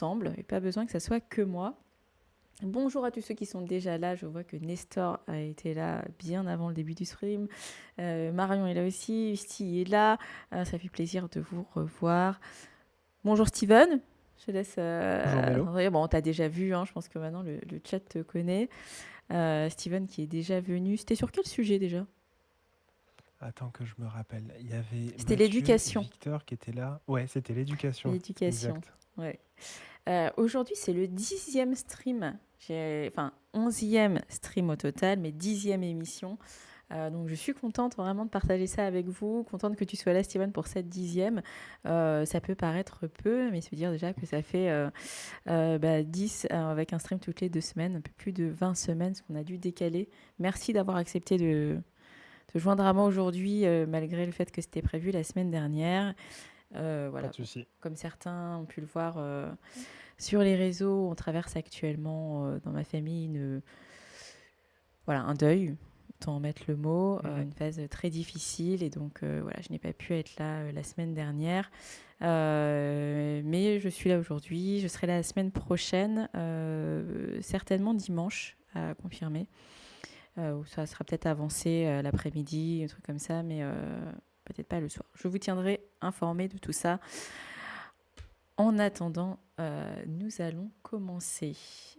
ensemble et pas besoin que ça soit que moi. Bonjour à tous ceux qui sont déjà là. Je vois que Nestor a été là bien avant le début du stream. Marion est là aussi. Sti est là. Ça fait plaisir de vous revoir. Bonjour Steven. Je te laisse. Bonjour Mélo. Bon, on t'a déjà vu. Hein, je pense que maintenant le chat te connaît. Steven qui est déjà venu. C'était sur quel sujet déjà? Attends que je me rappelle. Il y avait C'était Mathieu et l'éducation. Victor qui étaient là. Ouais, c'était l'éducation. L'éducation. Exact. Ouais. Aujourd'hui, c'est le 10e stream. Enfin, 11e stream au total, mais 10e émission. Donc, je suis contente vraiment de partager ça avec vous. Contente que tu sois là, Steven, pour cette 10e. Ça peut paraître peu, mais se dire déjà que ça fait 10 avec un stream toutes les 2 semaines, un peu plus de 20 semaines, ce qu'on a dû décaler. Merci d'avoir accepté de te joindre à moi aujourd'hui, malgré le fait que c'était prévu la semaine dernière. Pas Voilà, de bon, souci. comme certains ont pu le voir sur les réseaux, on traverse actuellement dans ma famille un deuil, autant en mettre le mot, Mhm. une phase très difficile. Et donc, voilà, je n'ai pas pu être là la semaine dernière. Mais je suis là aujourd'hui. Je serai là la semaine prochaine, certainement dimanche, à confirmer. Ou ça sera peut-être avancé l'après-midi, un truc comme ça, mais peut-être pas le soir. Je vous tiendrai informé de tout ça. En attendant, nous allons commencer.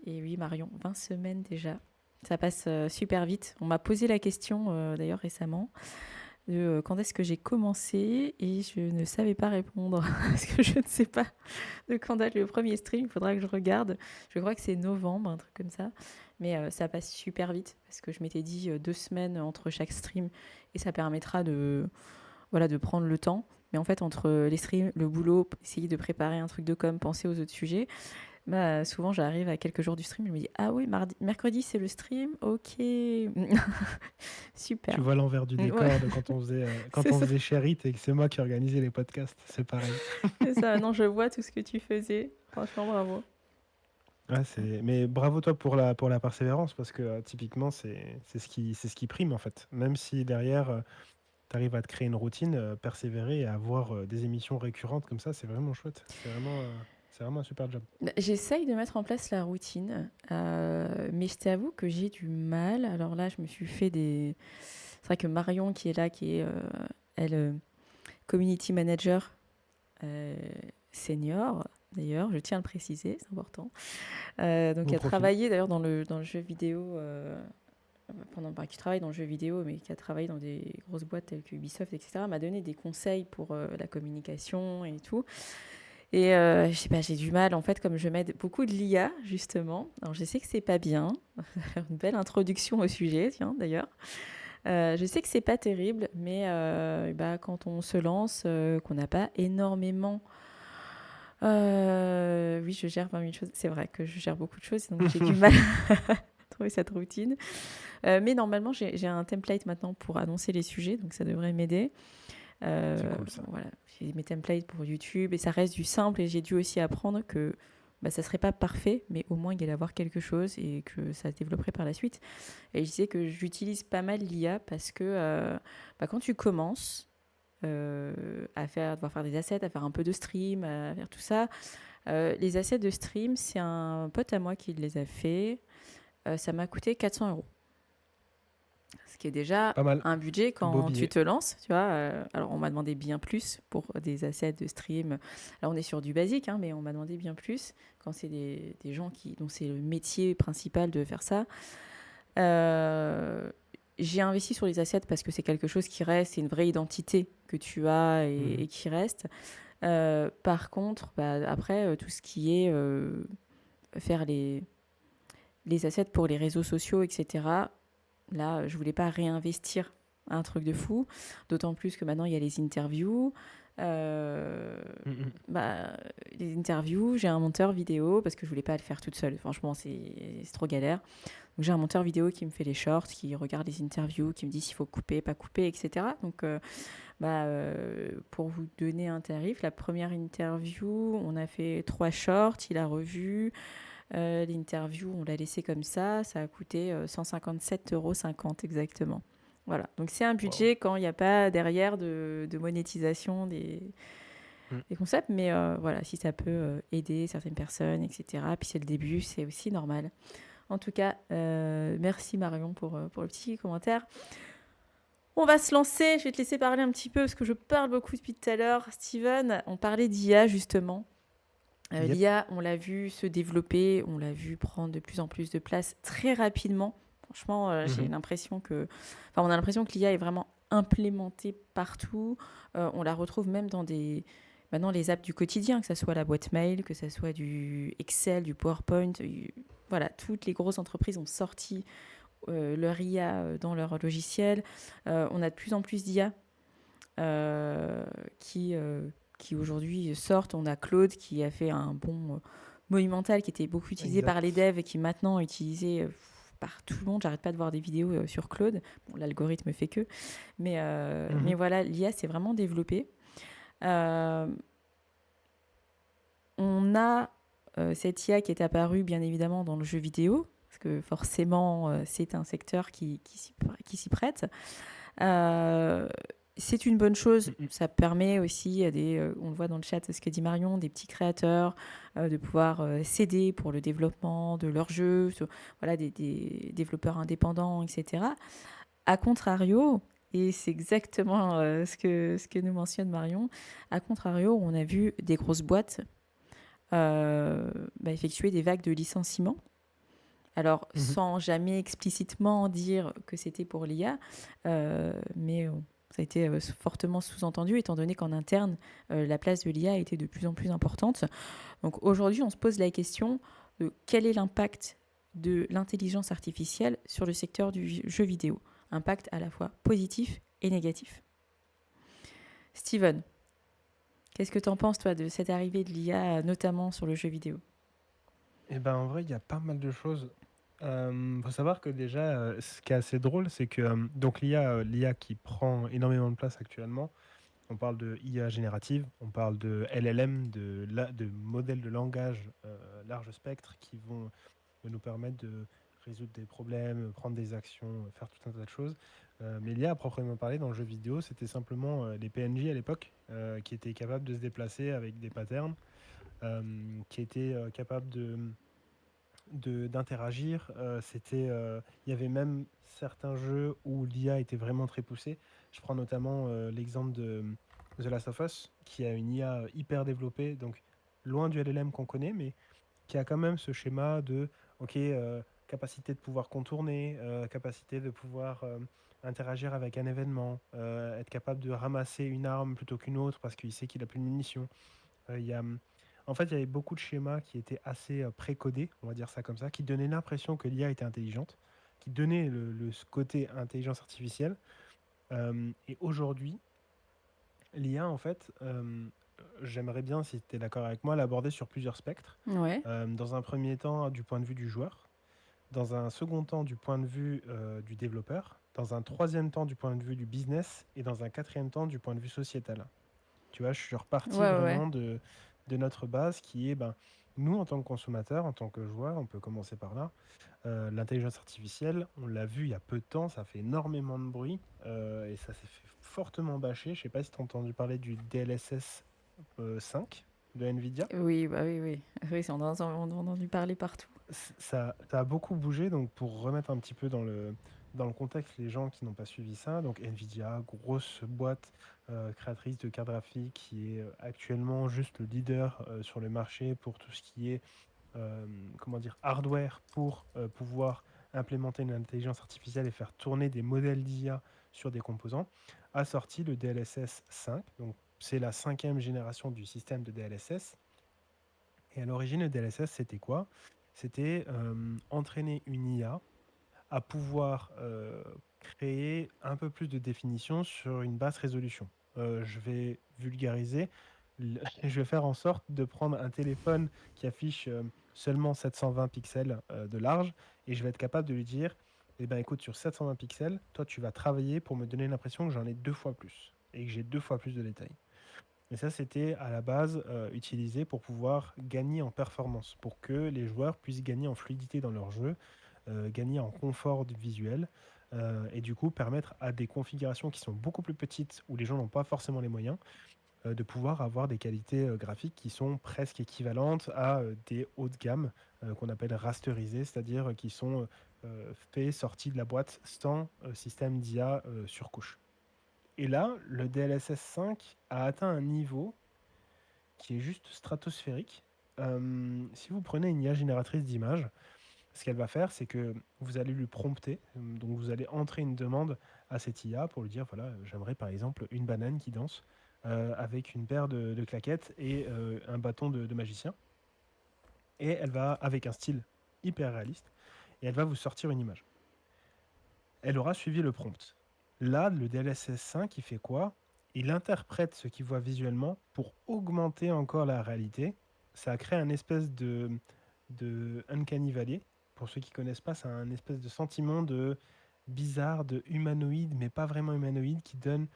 Et oui, Marion, 20 semaines déjà. Ça passe super vite. On m'a posé la question d'ailleurs récemment de quand est-ce que j'ai commencé et je ne savais pas répondre parce que je ne sais pas de quand date le premier stream. Il faudra que je regarde. Je crois que c'est novembre, un truc comme ça. Mais ça passe super vite parce que je m'étais dit 2 semaines entre chaque stream et ça permettra de prendre le temps. Mais en fait, entre les streams, le boulot, essayer de préparer un truc de com, penser aux autres sujets, bah, souvent j'arrive à quelques jours du stream, je me dis ah oui, mercredi c'est le stream, ok, Tu super. vois l'envers du Ouais, décor de quand c'est on ça, faisait Sherit et que c'est moi qui organisais les podcasts. C'est pareil. c'est ça. Non, je vois tout ce que tu faisais. Franchement, bravo. Ouais, mais bravo toi pour la persévérance parce que typiquement c'est ce qui prime en fait. Même si derrière tu arrives à te créer une routine, persévérer et avoir des émissions récurrentes comme ça, c'est vraiment chouette. C'est vraiment un super job. Bah, j'essaye de mettre en place la routine, mais je t'avoue que j'ai du mal. Alors là, je me suis fait des. C'est vrai que Marion qui est là, qui est elle community manager euh, senior, d'ailleurs, je tiens à le préciser, c'est important. Donc, Bon qui a profil. travaillé d'ailleurs dans le jeu vidéo, qui travaille dans le jeu vidéo, mais qui a travaillé dans des grosses boîtes telles que Ubisoft, etc., m'a donné des conseils pour la communication et tout. Et je sais pas, j'ai du mal, en fait, comme je m'aide beaucoup de l'IA, justement. Alors, je sais que c'est pas bien. Une belle introduction au sujet, tiens, d'ailleurs. Je sais que c'est pas terrible, mais bah, quand on se lance, qu'on n'a pas énormément. Oui, je gère 20 000 choses. C'est vrai que je gère beaucoup de choses, donc j'ai du mal à trouver cette routine. Mais normalement, j'ai un template maintenant pour annoncer les sujets, donc ça devrait m'aider. C'est cool ça. Voilà, j'ai mes templates pour YouTube et ça reste du simple. Et j'ai dû aussi apprendre que bah, ça serait pas parfait, mais au moins il allait avoir quelque chose et que ça se développerait par la suite. Et je disais que j'utilise pas mal l'IA parce que bah, quand tu commences devoir faire des assets, à faire un peu de stream, à faire tout ça, les assets de stream, c'est un pote à moi qui les a fait. Ça m'a coûté 400 €. Ce qui est déjà Pas mal. un budget Beau quand tu billet. te lances, tu vois. Alors, on m'a demandé bien plus pour des assets de stream. Là, on est sur du basique, hein, mais on m'a demandé bien plus quand c'est des gens dont c'est le métier principal de faire ça. Euh, j'ai investi sur les assets parce que c'est quelque chose qui reste, c'est une vraie identité que tu as et Mhm. qui reste. Par contre, bah, après, tout ce qui est faire les assets pour les réseaux sociaux, etc., là, je voulais pas réinvestir un truc de fou. D'autant plus que maintenant, il y a les interviews. Euh, Mhm. bah, les interviews, j'ai un monteur vidéo parce que je voulais pas le faire toute seule. Franchement, c'est trop galère. Donc, j'ai un monteur vidéo qui me fait les shorts, qui regarde les interviews, qui me dit s'il faut couper, pas couper, etc. Donc, pour vous donner un tarif, la première interview, on a fait 3 shorts, il a revu. L'interview, on l'a laissé comme ça a coûté 157,50 € exactement. Voilà, donc c'est un Wow. budget quand il n'y a pas derrière de monétisation Mmh. des concepts, mais voilà, si ça peut aider certaines personnes, etc. Puis c'est le début, c'est aussi normal. En tout cas, merci Marion pour le petit commentaire. On va se lancer, je vais te laisser parler un petit peu parce que je parle beaucoup depuis tout à l'heure. Steven, on parlait d'IA justement. Yep. L'IA, on l'a vu se développer, on l'a vu prendre de plus en plus de place très rapidement. Franchement, j'ai Mmh. l'impression que, enfin, on a l'impression que l'IA est vraiment implémentée partout. On la retrouve même dans maintenant les apps du quotidien, que ce soit la boîte mail, que ce soit du Excel, du PowerPoint. Voilà, toutes les grosses entreprises ont sorti leur IA dans leur logiciel. On a de plus en plus d'IA euh, qui, euh, qui aujourd'hui sortent. On a Claude qui a fait un bond monumental qui était beaucoup utilisé par les Exact. devs et qui maintenant est utilisé par tout le monde. J'arrête pas de voir des vidéos sur Claude. Bon, l'algorithme fait que. Mais Mmh. voilà, l'IA s'est vraiment développée. Euh, on a cette IA qui est apparue bien évidemment dans le jeu vidéo, parce que forcément c'est un secteur qui s'y prête. Euh, c'est une bonne chose. Mmh mh. Ça permet aussi à on le voit dans le chat, ce que dit Marion, des petits créateurs de pouvoir s'aider pour le développement de leurs jeux, voilà, des développeurs indépendants, etc. A contrario, et c'est exactement ce que nous mentionne Marion, à contrario, on a vu des grosses boîtes effectuer des vagues de licenciements. Alors, Mmh. sans jamais explicitement dire que c'était pour l'IA, mais ça a été fortement sous-entendu, étant donné qu'en interne, la place de l'IA était de plus en plus importante. Donc aujourd'hui, on se pose la question de quel est l'impact de l'intelligence artificielle sur le secteur du jeu vidéo. Impact à la fois positif et négatif. Steven, qu'est-ce que tu en penses, toi, de cette arrivée de l'IA, notamment sur le jeu vidéo? Et ben, en vrai, il y a pas mal de choses. Faut savoir que déjà, ce qui est assez drôle, c'est que, donc l'IA qui prend énormément de place actuellement, on parle de IA générative, on parle de LLM, de modèles de langage, large spectre qui vont nous permettre de résoudre des problèmes, prendre des actions, faire tout un tas de choses. Mais l'IA à proprement parler dans le jeu vidéo, c'était simplement, les PNJ à l'époque, qui étaient capables de se déplacer avec des patterns, qui étaient, capables d'interagir. Il y avait même certains jeux où l'IA était vraiment très poussée. Je prends notamment l'exemple de The Last of Us, qui a une IA hyper développée, donc loin du LLM qu'on connaît, mais qui a quand même ce schéma de, ok, capacité de pouvoir contourner, capacité de pouvoir interagir avec un événement, être capable de ramasser une arme plutôt qu'une autre parce qu'il sait qu'il a plus de munitions. Il y a, en fait, il y avait beaucoup de schémas qui étaient assez précodés, on va dire ça comme ça, qui donnaient l'impression que l'IA était intelligente, qui donnaient ce côté intelligence artificielle. Et aujourd'hui, l'IA, en fait, j'aimerais bien, si tu es d'accord avec moi, l'aborder sur plusieurs spectres. Ouais. Dans un premier temps, du point de vue du joueur, dans un second temps, du point de vue du développeur, dans un troisième temps, du point de vue du business, et dans un quatrième temps, du point de vue sociétal. Tu vois, je suis Ouais, reparti ouais, ouais. vraiment de notre base qui est, ben, nous, en tant que consommateurs, en tant que joueurs, on peut commencer par là. L'intelligence artificielle, on l'a vu il y a peu de temps, ça fait énormément de bruit et ça s'est fait fortement bâcher. Je sais pas si tu as entendu parler du DLSS 5 de Nvidia. Oui, bah oui, oui. Oui, on a entendu parler partout. Ça a beaucoup bougé, donc pour remettre un petit peu dans le contexte les gens qui n'ont pas suivi ça, donc Nvidia, grosse boîte créatrice de cartes graphiques qui est actuellement juste le leader sur le marché pour tout ce qui est comment dire, hardware pour pouvoir implémenter une intelligence artificielle et faire tourner des modèles d'IA sur des composants, a sorti le DLSS 5. Donc c'est la cinquième génération du système de DLSS. Et à l'origine, le DLSS, c'était quoi? C'était entraîner une IA à pouvoir créer un peu plus de définition sur une basse résolution. Je vais vulgariser. Je vais faire en sorte de prendre un téléphone qui affiche seulement 720 pixels de large et je vais être capable de lui dire, eh ben, écoute, sur 720 pixels, toi, tu vas travailler pour me donner l'impression que j'en ai deux fois plus et que j'ai deux fois plus de détails. Et ça, c'était à la base utilisé pour pouvoir gagner en performance, pour que les joueurs puissent gagner en fluidité dans leur jeu, gagner en confort visuel, et du coup permettre à des configurations qui sont beaucoup plus petites, où les gens n'ont pas forcément les moyens, de pouvoir avoir des qualités graphiques qui sont presque équivalentes à des hauts de gamme qu'on appelle rasterisés, c'est-à-dire qui sont faits, sortis de la boîte sans système d'IA sur couche. Et là, le DLSS 5 a atteint un niveau qui est juste stratosphérique. Si vous prenez une IA génératrice d'images, ce qu'elle va faire, c'est que vous allez lui prompter, donc vous allez entrer une demande à cette IA pour lui dire, voilà, j'aimerais par exemple une banane qui danse avec une paire de claquettes et un bâton de magicien. Et elle va, avec un style hyper réaliste, et elle va vous sortir une image. Elle aura suivi le prompt. Là, le DLSS 5, il fait quoi? Il interprète ce qu'il voit visuellement pour augmenter encore la réalité. Ça crée un espèce de uncanny valley. Pour ceux qui ne connaissent pas, c'est un espèce de sentiment de bizarre, de humanoïde, mais pas vraiment humanoïde, qui donne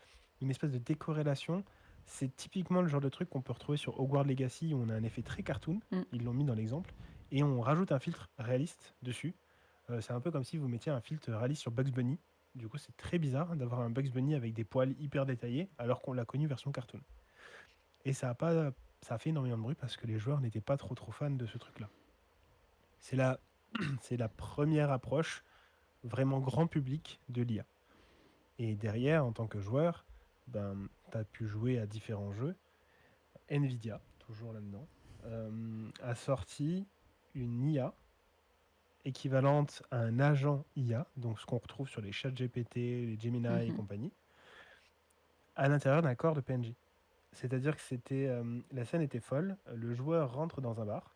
une espèce de décorrélation. C'est typiquement le genre de truc qu'on peut retrouver sur Hogwarts Legacy, où on a un effet très cartoon, Mm. ils l'ont mis dans l'exemple, et on rajoute un filtre réaliste dessus. C'est un peu comme si vous mettiez un filtre réaliste sur Bugs Bunny. Du coup, c'est très bizarre d'avoir un Bugs Bunny avec des poils hyper détaillés, alors qu'on l'a connu version cartoon. Et ça a fait énormément de bruit parce que les joueurs n'étaient pas trop fans de ce truc-là. C'est la, c'est la première approche vraiment grand public de l'IA. Et derrière, en tant que joueur, ben, tu as pu jouer à différents jeux. Nvidia, toujours là-dedans, a sorti une IA équivalente à un agent IA, donc ce qu'on retrouve sur les chats GPT, les Gemini et Mhm. compagnie, à l'intérieur d'un corps de PNJ. C'est-à-dire que la scène était folle. Le joueur rentre dans un bar,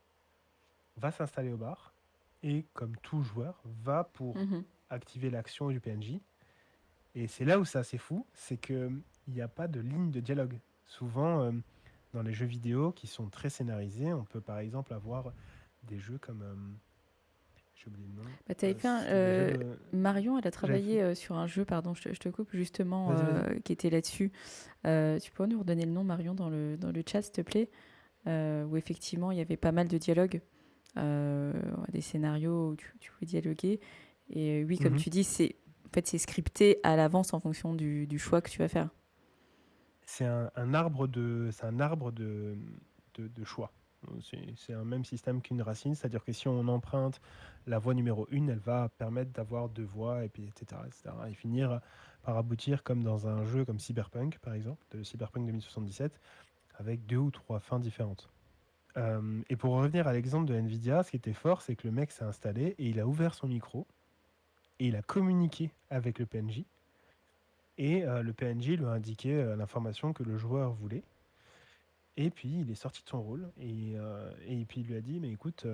va s'installer au bar, et comme tout joueur, va pour Mhm. activer l'action du PNJ. Et c'est là où c'est assez fou, c'est qu'il n'y a pas de ligne de dialogue. Souvent, dans les jeux vidéo qui sont très scénarisés, on peut par exemple avoir des jeux comme... j'ai oublié le nom. Bah, t'avais fait C'est des jeux... Marion, elle a J'avais fait... travaillé sur un jeu, pardon, je te coupe justement, Vas-y, vas-y. qui était là-dessus. Tu pourrais nous redonner le nom, Marion, dans le chat, s'il te plaît, où effectivement il y avait pas mal de dialogues, des scénarios où tu pouvais dialoguer. Et oui, comme Mhm. tu dis, c'est scripté à l'avance en fonction du choix que tu vas faire. C'est un arbre de choix. C'est un même système qu'une racine, c'est-à-dire que si on emprunte la voie numéro 1, elle va permettre d'avoir deux voies, et puis etc., etc., et finir par aboutir comme dans un jeu comme Cyberpunk, par exemple, de Cyberpunk 2077, avec deux ou trois fins différentes. Et pour revenir à l'exemple de Nvidia, ce qui était fort, c'est que le mec s'est installé et il a ouvert son micro et il a communiqué avec le PNJ. Et le PNJ lui a indiqué l'information que le joueur voulait. Et puis il est sorti de son rôle et puis il lui a dit mais écoute,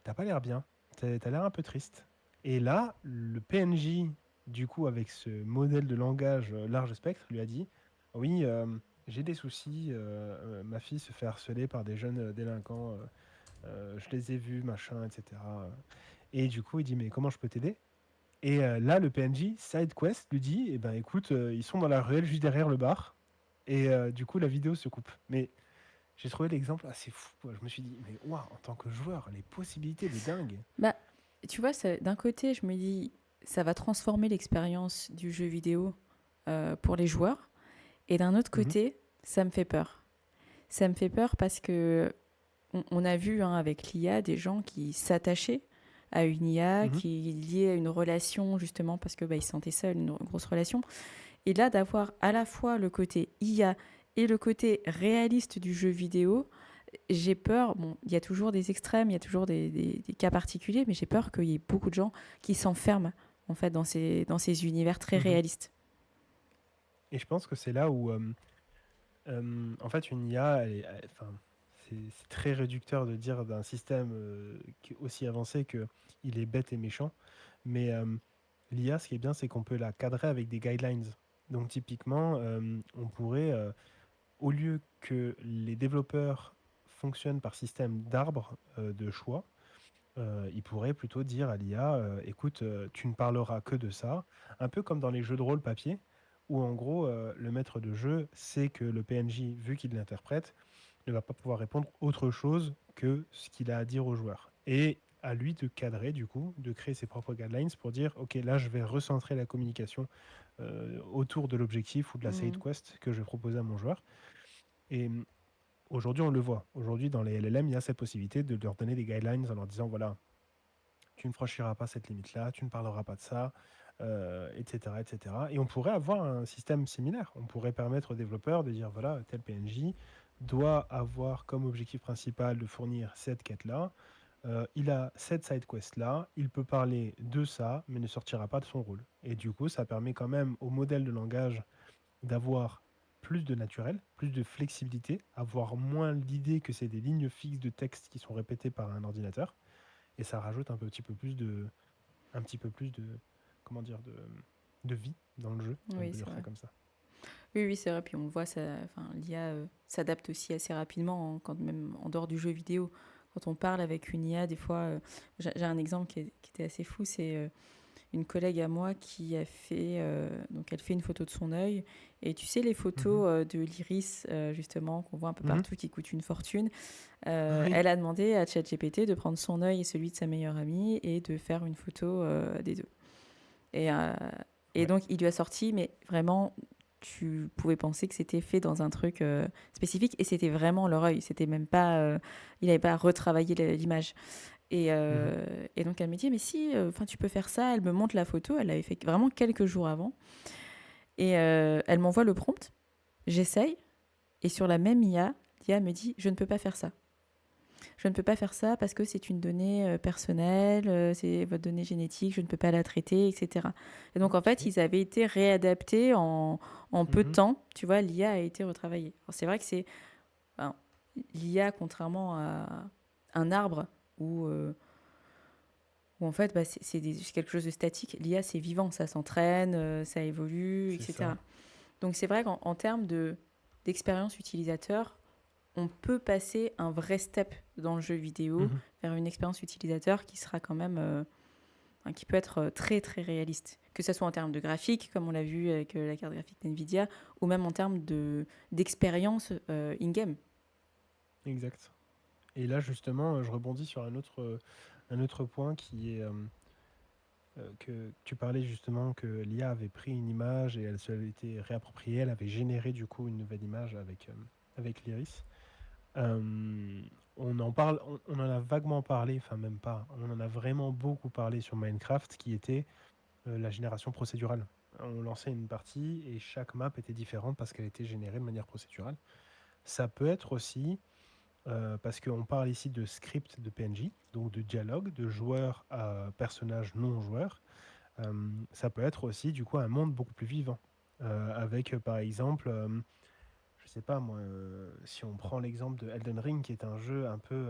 t'as pas l'air bien, t'as l'air un peu triste. Et là, le PNJ, du coup, avec ce modèle de langage large spectre, lui a dit oui, j'ai des soucis, ma fille se fait harceler par des jeunes délinquants, je les ai vus, machin, etc. Et du coup, il dit mais comment je peux t'aider? Et là, le PNJ, SideQuest, lui dit eh ben écoute, ils sont dans la ruelle juste derrière le bar. Et du coup, la vidéo se coupe. Mais j'ai trouvé l'exemple assez fou, quoi. Je me suis dit, mais waouh, en tant que joueur, les possibilités de dingue. Bah, tu vois, d'un côté, je me dis, ça va transformer l'expérience du jeu vidéo pour les joueurs. Et d'un autre Mhm, côté, ça me fait peur. Ça me fait peur parce que on a vu avec l'IA des gens qui s'attachaient à une IA, mhm. qui liaient à une relation justement parce que ils se sentaient seuls, une grosse relation. Et là, d'avoir à la fois le côté IA et le côté réaliste du jeu vidéo, j'ai peur. Bon, il y a toujours des extrêmes, il y a toujours des cas particuliers, mais j'ai peur qu'il y ait beaucoup de gens qui s'enferment en fait dans ces univers très Mhm. réalistes. Et je pense que c'est là où, en fait, une IA, enfin, c'est très réducteur de dire d'un système qui est aussi avancé que il est bête et méchant. Mais l'IA, ce qui est bien, c'est qu'on peut la cadrer avec des guidelines. Donc, typiquement, on pourrait, au lieu que les développeurs fonctionnent par système d'arbres de choix, il pourrait plutôt dire à l'IA, écoute, tu ne parleras que de ça, un peu comme dans les jeux de rôle papier, où en gros, le maître de jeu sait que le PNJ, vu qu'il l'interprète, ne va pas pouvoir répondre autre chose que ce qu'il a à dire aux joueurs. Et à lui de cadrer, du coup, de créer ses propres guidelines pour dire, OK, là, je vais recentrer la communication autour de l'objectif ou de la side Mm. quest que je vais proposer à mon joueur. Et aujourd'hui, on le voit. Aujourd'hui, dans les LLM, il y a cette possibilité de leur donner des guidelines en leur disant, voilà, tu ne franchiras pas cette limite-là, tu ne parleras pas de ça, etc., etc. Et on pourrait avoir un système similaire. On pourrait permettre aux développeurs de dire, voilà, tel PNJ doit avoir comme objectif principal de fournir cette quête-là. Il a cette side quest-là, il peut parler de ça, mais ne sortira pas de son rôle. Et du coup, ça permet quand même au modèle de langage d'avoir plus de naturel, plus de flexibilité, avoir moins l'idée que c'est des lignes fixes de texte qui sont répétées par un ordinateur. Et ça rajoute un petit peu plus de, comment dire, de vie dans le jeu, si on Oui, peut c'est dire ça vrai. comme ça. Oui, oui, c'est vrai. Puis on le voit, l'IA s'adapte aussi assez rapidement, hein, quand même en dehors du jeu vidéo. Quand on parle avec une IA, des fois, j'ai un exemple qui était assez fou. C'est une collègue à moi qui a fait, donc elle fait une photo de son œil. Et tu sais, les Mhm. photos de l'iris, justement, qu'on voit un peu Mhm. partout, qui coûtent une fortune. Oui, Elle a demandé à ChatGPT de prendre son œil et celui de sa meilleure amie et de faire une photo des deux. Et, euh, et ouais, donc, il lui a sorti, mais vraiment, tu pouvais penser que c'était fait dans un truc spécifique et c'était vraiment leur œil. C'était même pas, il n'avait pas retravaillé l'image. mhm. Et donc, elle me dit, mais si, enfin, tu peux faire ça. Elle me montre la photo. Elle l'avait fait vraiment quelques jours avant. Et elle m'envoie le prompt. J'essaye. Et sur la même IA, l'IA me dit, je ne peux pas faire ça. Je ne peux pas faire ça parce que c'est une donnée personnelle, c'est votre donnée génétique, je ne peux pas la traiter, etc. Et donc, en fait, Ok. ils avaient été réadaptés en peu de Mhm. temps. Tu vois, l'IA a été retravaillée. Alors, c'est vrai que c'est... enfin, l'IA, contrairement à un arbre où en fait, bah, c'est quelque chose de statique, l'IA, c'est vivant, ça s'entraîne, ça évolue, C'est ça. etc. Donc, c'est vrai qu'en termes d'expérience utilisateur, on peut passer un vrai step dans le jeu vidéo Mhm. vers une expérience utilisateur qui sera quand même, enfin, qui peut être très très réaliste. Que ce soit en termes de graphique, comme on l'a vu avec la carte graphique d'NVIDIA, ou même en termes d'expérience in-game. Exact. Et là, justement, je rebondis sur un autre point qui est que tu parlais justement que l'IA avait pris une image et elle se l'était réappropriée, elle avait généré du coup une nouvelle image avec l'Iris. Euh, on en parle, on en a vaguement parlé, enfin même pas, on en a vraiment beaucoup parlé sur Minecraft, qui était la génération procédurale. On lançait une partie et chaque map était différente parce qu'elle était générée de manière procédurale. Ça peut être aussi parce qu'on parle ici de script de PNJ, donc de dialogue, de joueur à personnage non joueur. Ça peut être aussi du coup un monde beaucoup plus vivant. Avec par exemple, je sais pas moi, si on prend l'exemple de Elden Ring, qui est un jeu un peu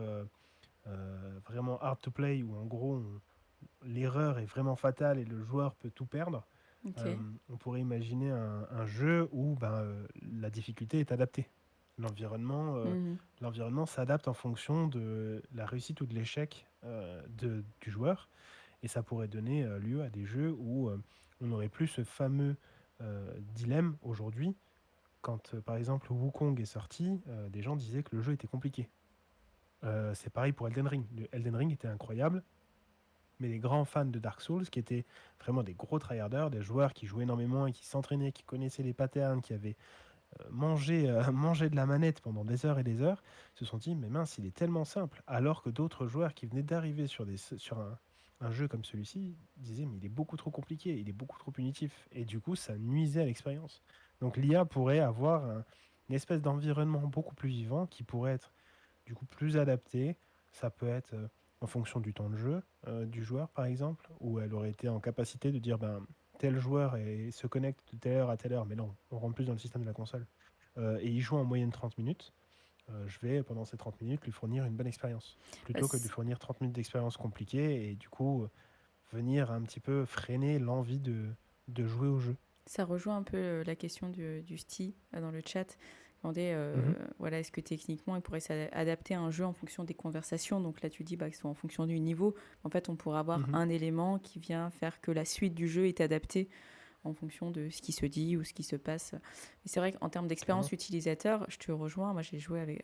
vraiment hard to play, où en gros l'erreur est vraiment fatale et le joueur peut tout perdre. Ok. On pourrait imaginer un jeu où ben, la difficulté est adaptée. L'environnement, Mhm. l'environnement s'adapte en fonction de la réussite ou de l'échec du joueur. Et ça pourrait donner lieu à des jeux où on n'aurait plus ce fameux dilemme aujourd'hui. Quand par exemple Wukong est sorti, des gens disaient que le jeu était compliqué. C'est pareil pour Elden Ring. Le Elden Ring était incroyable, mais les grands fans de Dark Souls, qui étaient vraiment des gros tryharders, des joueurs qui jouaient énormément et qui s'entraînaient, qui connaissaient les patterns, qui avaient mangé, mangé de la manette pendant des heures, se sont dit, mais mince, il est tellement simple. Alors que d'autres joueurs qui venaient d'arriver sur un jeu comme celui-ci disaient, mais il est beaucoup trop compliqué, il est beaucoup trop punitif. Et du coup, ça nuisait à l'expérience. Donc l'IA pourrait avoir une espèce d'environnement beaucoup plus vivant qui pourrait être du coup plus adapté. Ça peut être en fonction du temps de jeu du joueur, par exemple, où elle aurait été en capacité de dire ben, tel joueur se connecte de telle heure à telle heure, mais non, on rentre plus dans le système de la console, et il joue en moyenne 30 minutes. Je vais, pendant ces 30 minutes, lui fournir une bonne expérience, Bah, plutôt que de lui fournir 30 minutes d'expérience compliquée et du coup venir un petit peu freiner l'envie de jouer au jeu. ça rejoint un peu la question du STI dans le chat. Demandait, Mhm, voilà, est-ce que techniquement il pourrait s'adapter à un jeu en fonction des conversations. Donc là, tu dis bah, que ce soit en fonction du niveau. En fait, on pourrait avoir mhm, un élément qui vient faire que la suite du jeu est adaptée en fonction de ce qui se dit ou ce qui se passe. Mais c'est vrai qu'en termes d'expérience clairement. utilisateur, je te rejoins. Moi, j'ai joué avec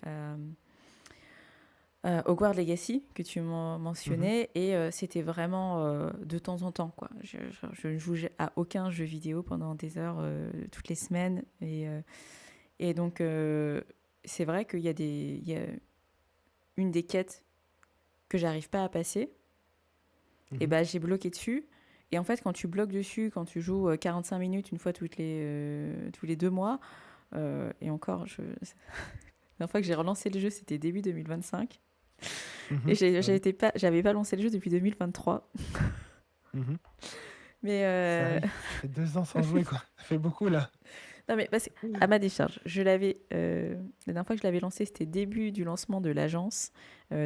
Hogwarts Legacy que tu Mhm, mentionnais et c'était vraiment de temps en temps quoi. Je ne joue à aucun jeu vidéo pendant des heures toutes les semaines et donc c'est vrai il y a une des quêtes que j'arrive pas à passer, et Mhm. bah j'ai bloqué dessus. Et en fait, quand tu bloques dessus, quand tu joues 45 minutes une fois tous les 2 mois, et encore, la dernière fois que j'ai relancé le jeu, c'était début 2025. Et Mhm. Ah oui. j'avais pas lancé le jeu depuis 2023. Mhm. Mais Ça fait 2 ans sans jouer, quoi. Ça fait beaucoup, là. non, mais parce que, à ma décharge, la dernière fois que je l'avais lancé, c'était début du lancement de l'agence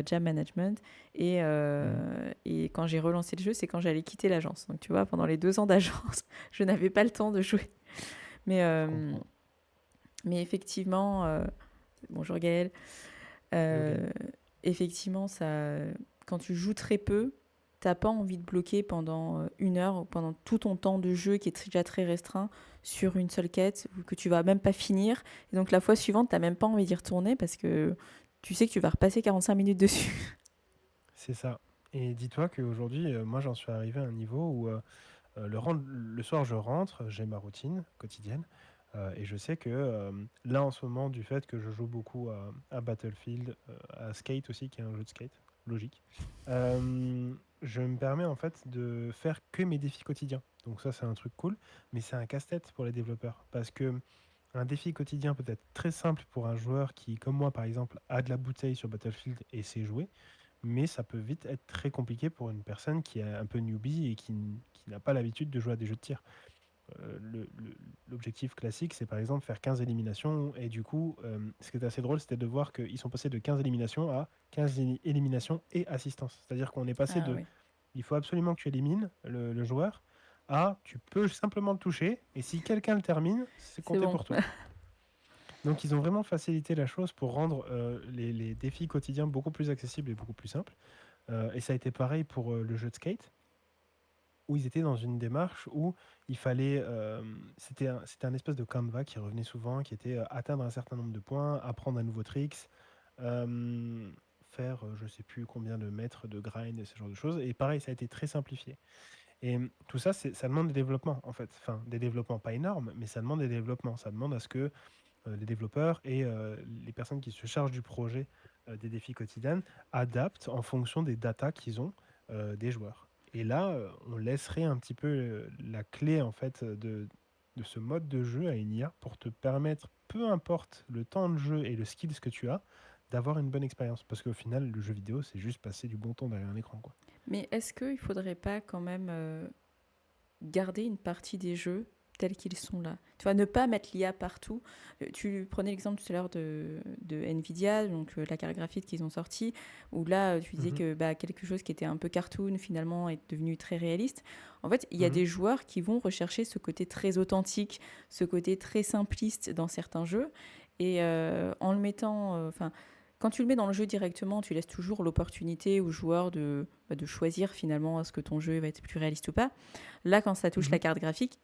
Jam Management. Mhm. Et quand j'ai relancé le jeu, c'est quand j'allais quitter l'agence. Donc tu vois, pendant les 2 ans d'agence, je n'avais pas le temps de jouer. Mais, Je euh, comprends. mais effectivement, bonjour Gaël. Hello, Gaël. Euh, Effectivement, quand tu joues très peu, t'as pas envie de bloquer pendant 1 heure ou pendant tout ton temps de jeu qui est déjà très restreint sur une seule quête ou que tu vas même pas finir. Et donc la fois suivante, t'as même pas envie d'y retourner parce que tu sais que tu vas repasser 45 minutes dessus. C'est ça. Et dis-toi qu'aujourd'hui, moi, j'en suis arrivé à un niveau où le soir, je rentre, j'ai ma routine quotidienne. Et je sais que là, en ce moment, du fait que je joue beaucoup à Battlefield, à Skate aussi, qui est un jeu de skate, logique, je me permets en fait de faire que mes défis quotidiens. Donc ça, c'est un truc cool, mais c'est un casse-tête pour les développeurs. Parce que un défi quotidien peut être très simple pour un joueur qui, comme moi par exemple, a de la bouteille sur Battlefield et sait jouer, mais ça peut vite être très compliqué pour une personne qui est un peu newbie et qui n'a pas l'habitude de jouer à des jeux de tir. L'objectif classique, c'est par exemple faire 15 éliminations, et du coup, ce qui est assez drôle, c'était de voir qu'ils sont passés de 15 éliminations à 15 éliminations et assistance. C'est-à-dire qu'on est passé Ah de oui, il faut absolument que tu élimines le joueur à tu peux simplement le toucher, et si quelqu'un le termine, c'est c'est compté bon. pour toi. Donc ils ont vraiment facilité la chose pour rendre les défis quotidiens beaucoup plus accessibles et beaucoup plus simples. Et ça a été pareil pour le jeu de skate, où ils étaient dans une démarche où il fallait... c'était un espèce de canevas qui revenait souvent, qui était atteindre un certain nombre de points, apprendre un nouveau tricks, euh, faire je sais plus combien de mètres de grind et ce genre de choses. Et pareil, ça a été très simplifié. Et tout ça, ça demande des développements, en fait. Enfin, des développements pas énormes, mais ça demande des développements. Ça demande à ce que les développeurs et les personnes qui se chargent du projet des défis quotidiens adaptent en fonction des datas qu'ils ont des joueurs. Et là, on laisserait un petit peu la clé en fait de ce mode de jeu à une IA pour te permettre, peu importe le temps de jeu et le skills que tu as, d'avoir une bonne expérience. Parce qu'au final, le jeu vidéo, c'est juste passer du bon temps derrière un écran, quoi. Mais est-ce qu'il faudrait pas quand même garder une partie des jeux tels qu'ils sont là. Tu vois, ne pas mettre l'IA partout. Tu prenais l'exemple tout à l'heure de Nvidia, donc la carte graphique qu'ils ont sortie, où là, tu disais Mhm, que bah, quelque chose qui était un peu cartoon, finalement, est devenu très réaliste. En fait, il y a mhm, des joueurs qui vont rechercher ce côté très authentique, ce côté très simpliste dans certains jeux. Et en le mettant... Enfin, quand tu le mets dans le jeu directement, tu laisses toujours l'opportunité aux joueurs de choisir finalement est-ce que ton jeu va être plus réaliste ou pas. Là, quand ça touche mhm. la carte graphique,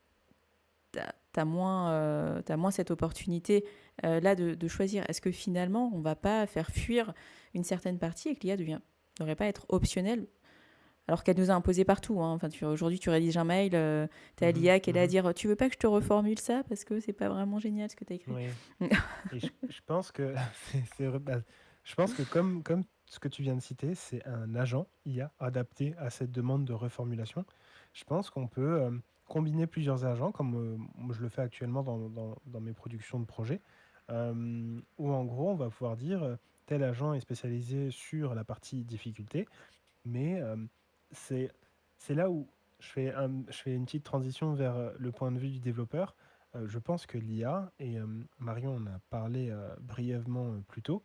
t'as moins cette opportunité là de choisir. Est-ce que finalement, on va pas faire fuir une certaine partie et que l'IA ne devrait pas être optionnelle alors qu'elle nous a imposé partout. Hein. Enfin, aujourd'hui, tu rédiges un mail, t'as Mhm, l'IA qui est là à mhm. dire tu veux pas que je te reformule ça parce que c'est pas vraiment génial ce que t'as écrit. Oui. Et je pense que je pense que comme ce que tu viens de citer, c'est un agent IA adapté à cette demande de reformulation. Je pense qu'on peut combiner plusieurs agents, comme moi je le fais actuellement dans mes productions de projets, où en gros on va pouvoir dire tel agent est spécialisé sur la partie difficulté, mais c'est c'est là où je fais une petite transition vers le point de vue du développeur. Je pense que l'IA, et Marion en a parlé brièvement plus tôt,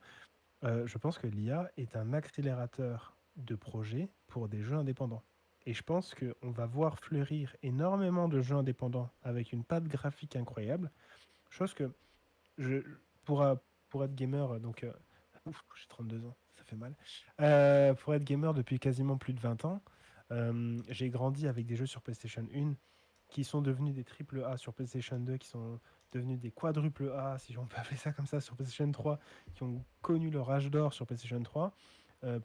je pense que l'IA est un accélérateur de projets pour des jeux indépendants. Et je pense qu'on va voir fleurir énormément de jeux indépendants avec une patte graphique incroyable, chose que je, pour, pour être gamer, donc ouf, j'ai 32 ans, ça fait mal. Pour être gamer depuis quasiment plus de 20 ans, j'ai grandi avec des jeux sur PlayStation 1 qui sont devenus des triple A sur PlayStation 2, qui sont devenus des quadruple A, si on peut appeler ça comme ça, sur PlayStation 3, qui ont connu leur âge d'or sur PlayStation 3.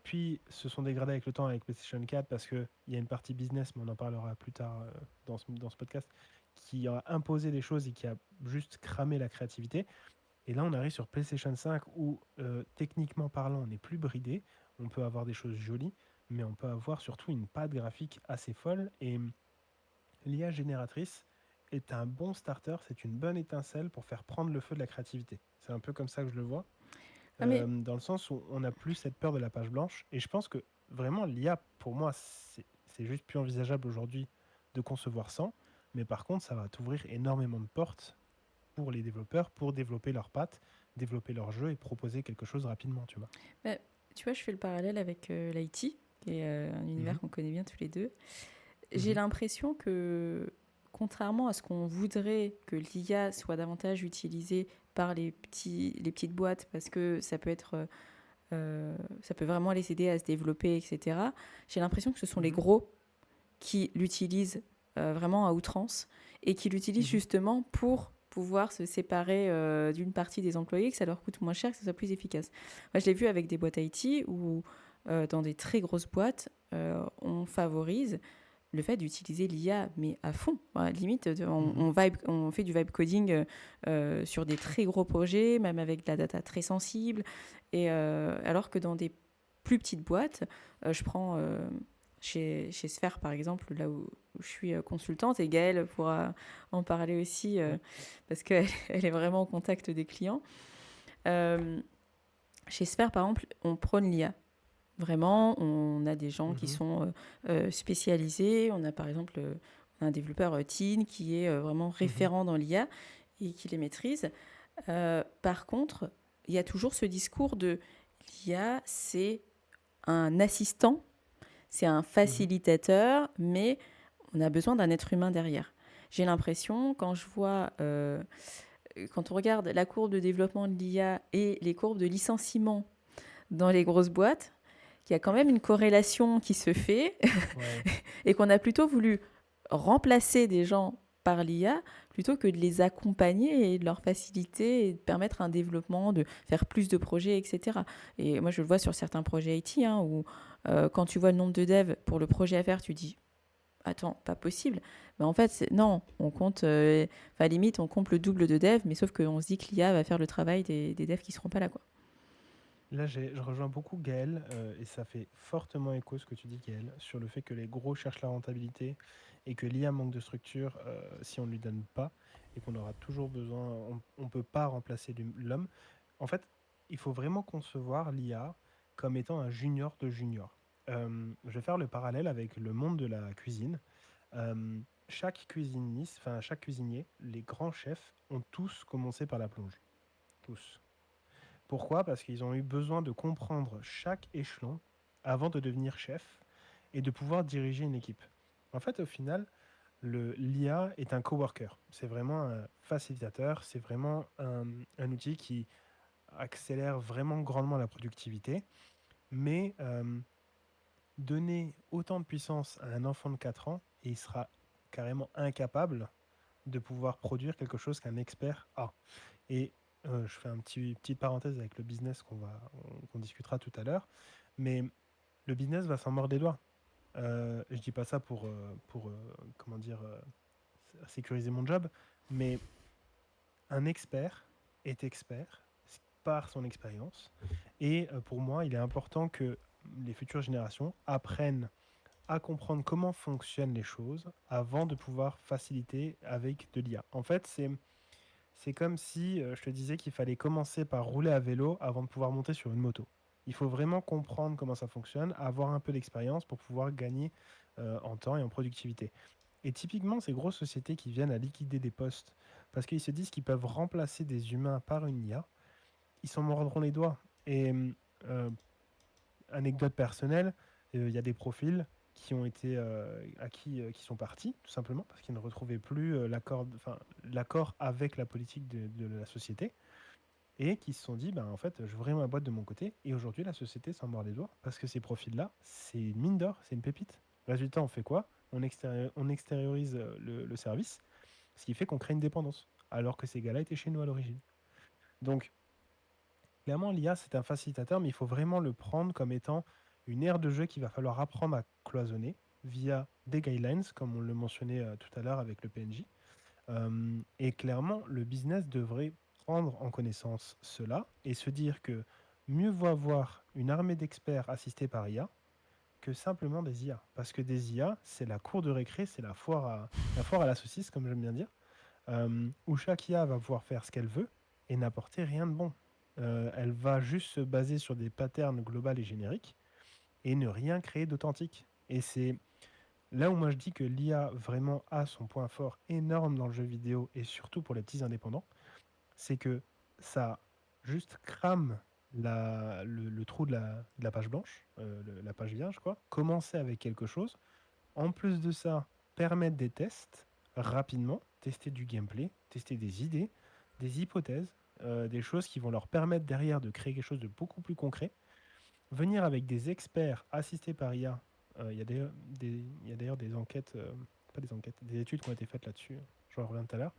Puis se sont dégradés avec le temps avec PlayStation 4 parce qu'il y a une partie business, mais on en parlera plus tard dans ce podcast, qui a imposé des choses et qui a juste cramé la créativité. Et là, on arrive sur PlayStation 5 où, techniquement parlant, on n'est plus bridé. On peut avoir des choses jolies, mais on peut avoir surtout une patte graphique assez folle. Et l'IA génératrice est un bon starter, c'est une bonne étincelle pour faire prendre le feu de la créativité. C'est un peu comme ça que je le vois, Ah, mais dans le sens où on n'a plus cette peur de la page blanche. Et je pense que vraiment, l'IA, pour moi, c'est juste plus envisageable aujourd'hui de concevoir sans. Mais par contre, ça va t'ouvrir énormément de portes pour les développeurs, pour développer leurs pattes, développer leur jeu et proposer quelque chose rapidement, tu vois. bah, tu vois, je fais le parallèle avec l'IT, qui est un univers Mhm, qu'on connaît bien tous les deux. J'ai mhm, l'impression que, contrairement à ce qu'on voudrait que l'IA soit davantage utilisée par les petites boîtes, parce que ça peut vraiment les aider à se développer, etc., j'ai l'impression que ce sont les mhm, gros qui l'utilisent vraiment à outrance et qui l'utilisent mhm, justement pour pouvoir se séparer d'une partie des employés, que ça leur coûte moins cher, que ça soit plus efficace. Moi, je l'ai vu avec des boîtes IT où, dans des très grosses boîtes, on favorise le fait d'utiliser l'IA, mais à fond. Voilà, limite, mhm, on fait du vibe coding sur des très gros projets, même avec de la data très sensible. Et alors que dans des plus petites boîtes, je prends chez Sphere, par exemple, là où je suis consultante, et Gaëlle pourra en parler aussi, ouais, parce qu'elle elle est vraiment au contact des clients. Euh, Chez Sphere, par exemple, on prône l'IA. Vraiment, on a des gens qui mhm, sont spécialisés. On a par exemple un développeur teen qui est vraiment mhm, référent dans l'IA et qui les maîtrise. Par contre, il y a toujours ce discours de l'IA, c'est un assistant, c'est un mhm, facilitateur, mais on a besoin d'un être humain derrière. J'ai l'impression, quand on regarde la courbe de développement de l'IA et les courbes de licenciement dans les grosses boîtes, qu'il y a quand même une corrélation qui se fait ouais. et qu'on a plutôt voulu remplacer des gens par l'IA plutôt que de les accompagner et de leur faciliter et de permettre un développement, de faire plus de projets, etc. Et moi, je le vois sur certains projets IT, hein, où quand tu vois le nombre de devs pour le projet à faire, tu dis, attends, pas possible. Mais en fait, non, on compte, enfin limite, on compte le double de devs, mais sauf qu'on se dit que l'IA va faire le travail des devs qui seront pas là, quoi. Là, je rejoins beaucoup Gaël, et ça fait fortement écho ce que tu dis, Gaël, sur le fait que les gros cherchent la rentabilité et que l'IA manque de structure si on ne lui donne pas et qu'on aura toujours besoin, on ne peut pas remplacer l'homme. En fait, il faut vraiment concevoir l'IA comme étant un junior de junior. Je vais faire le parallèle avec le monde de la cuisine. Euh, chaque cuisiniste, enfin chaque cuisinier, les grands chefs ont tous commencé par la plonge. Tous. Pourquoi? Parce qu'ils ont eu besoin de comprendre chaque échelon avant de devenir chef et de pouvoir diriger une équipe. En fait, au final, l'IA est un coworker. C'est vraiment un facilitateur, c'est vraiment un outil qui accélère vraiment grandement la productivité. Mais donner autant de puissance à un enfant de 4 ans et il sera carrément incapable de pouvoir produire quelque chose qu'un expert a. Et je fais petite parenthèse avec le business qu'on discutera tout à l'heure, mais le business va s'en mordre les doigts. Je dis pas ça pour comment dire, sécuriser mon job, mais un expert est expert par son expérience. Et pour moi, il est important que les futures générations apprennent à comprendre comment fonctionnent les choses avant de pouvoir faciliter avec de l'IA. En fait, c'est comme si je te disais qu'il fallait commencer par rouler à vélo avant de pouvoir monter sur une moto. Il faut vraiment comprendre comment ça fonctionne, avoir un peu d'expérience pour pouvoir gagner en temps et en productivité. Et typiquement, ces grosses sociétés qui viennent à liquider des postes parce qu'ils se disent qu'ils peuvent remplacer des humains par une IA, ils s'en mordront les doigts. Et euh, anecdote personnelle, il y a des profils qui ont été acquis, qui sont partis, tout simplement, parce qu'ils ne retrouvaient plus l'accord avec la politique de la société, et qui se sont dit, ben, en fait, je voudrais ma boîte de mon côté, et aujourd'hui, la société s'en mord les doigts, parce que ces profils-là, c'est une mine d'or, c'est une pépite. Résultat, on fait quoi? On extériorise le service, ce qui fait qu'on crée une dépendance, alors que ces gars-là étaient chez nous à l'origine. Donc, clairement, l'IA, c'est un facilitateur, mais il faut vraiment le prendre comme étant une aire de jeu qu'il va falloir apprendre à cloisonner via des guidelines, comme on le mentionnait tout à l'heure avec le PNJ. Et clairement, le business devrait prendre en connaissance cela et se dire que mieux vaut avoir une armée d'experts assistés par IA que simplement des IA. Parce que des IA, c'est la cour de récré, c'est la foire à la saucisse, comme j'aime bien dire, où chaque IA va pouvoir faire ce qu'elle veut et n'apporter rien de bon. Elle va juste se baser sur des patterns globaux et génériques et ne rien créer d'authentique. Et c'est là où moi je dis que l'IA vraiment a son point fort énorme dans le jeu vidéo et surtout pour les petits indépendants, c'est que ça juste crame le trou de la page blanche, la page vierge, quoi. Commencer avec quelque chose. En plus de ça, permettre des tests rapidement, tester du gameplay, tester des idées, des hypothèses, des choses qui vont leur permettre derrière de créer quelque chose de beaucoup plus concret. Venir avec des experts assistés par IA. Il y a d'ailleurs des enquêtes, pas des enquêtes, des études qui ont été faites là-dessus, j'en reviens tout à l'heure,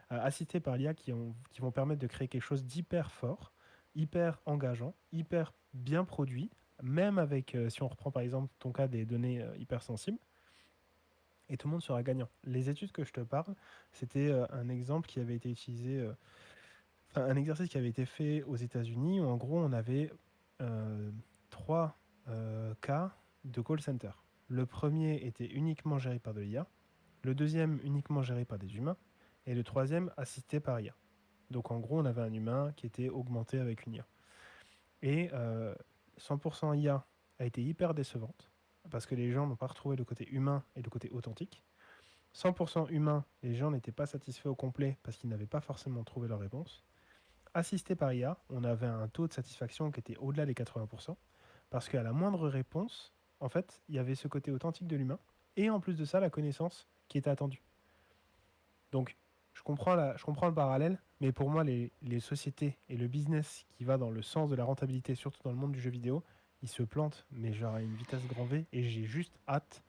assistés par l'IA qui vont permettre de créer quelque chose d'hyper fort, hyper engageant, hyper bien produit, même avec, si on reprend par exemple ton cas des données hyper sensibles, et tout le monde sera gagnant. Les études que je te parle, c'était un exemple qui avait été utilisé, enfin, un exercice qui avait été fait aux États-Unis où en gros on avait euh, trois cas de call center. Le premier était uniquement géré par de l'IA, le deuxième uniquement géré par des humains, et le troisième assisté par IA. Donc en gros, on avait un humain qui était augmenté avec une IA. Et 100% IA a été hyper décevante parce que les gens n'ont pas retrouvé le côté humain et le côté authentique. 100% humain, les gens n'étaient pas satisfaits au complet parce qu'ils n'avaient pas forcément trouvé leur réponse. Assisté par IA, on avait un taux de satisfaction qui était au-delà des 80%, parce qu'à la moindre réponse, en fait, il y avait ce côté authentique de l'humain, et en plus de ça, la connaissance qui était attendue. Donc, je comprends le parallèle, mais pour moi, les sociétés et le business qui va dans le sens de la rentabilité, surtout dans le monde du jeu vidéo, ils se plantent, mais genre à une vitesse grand V, et j'ai juste hâte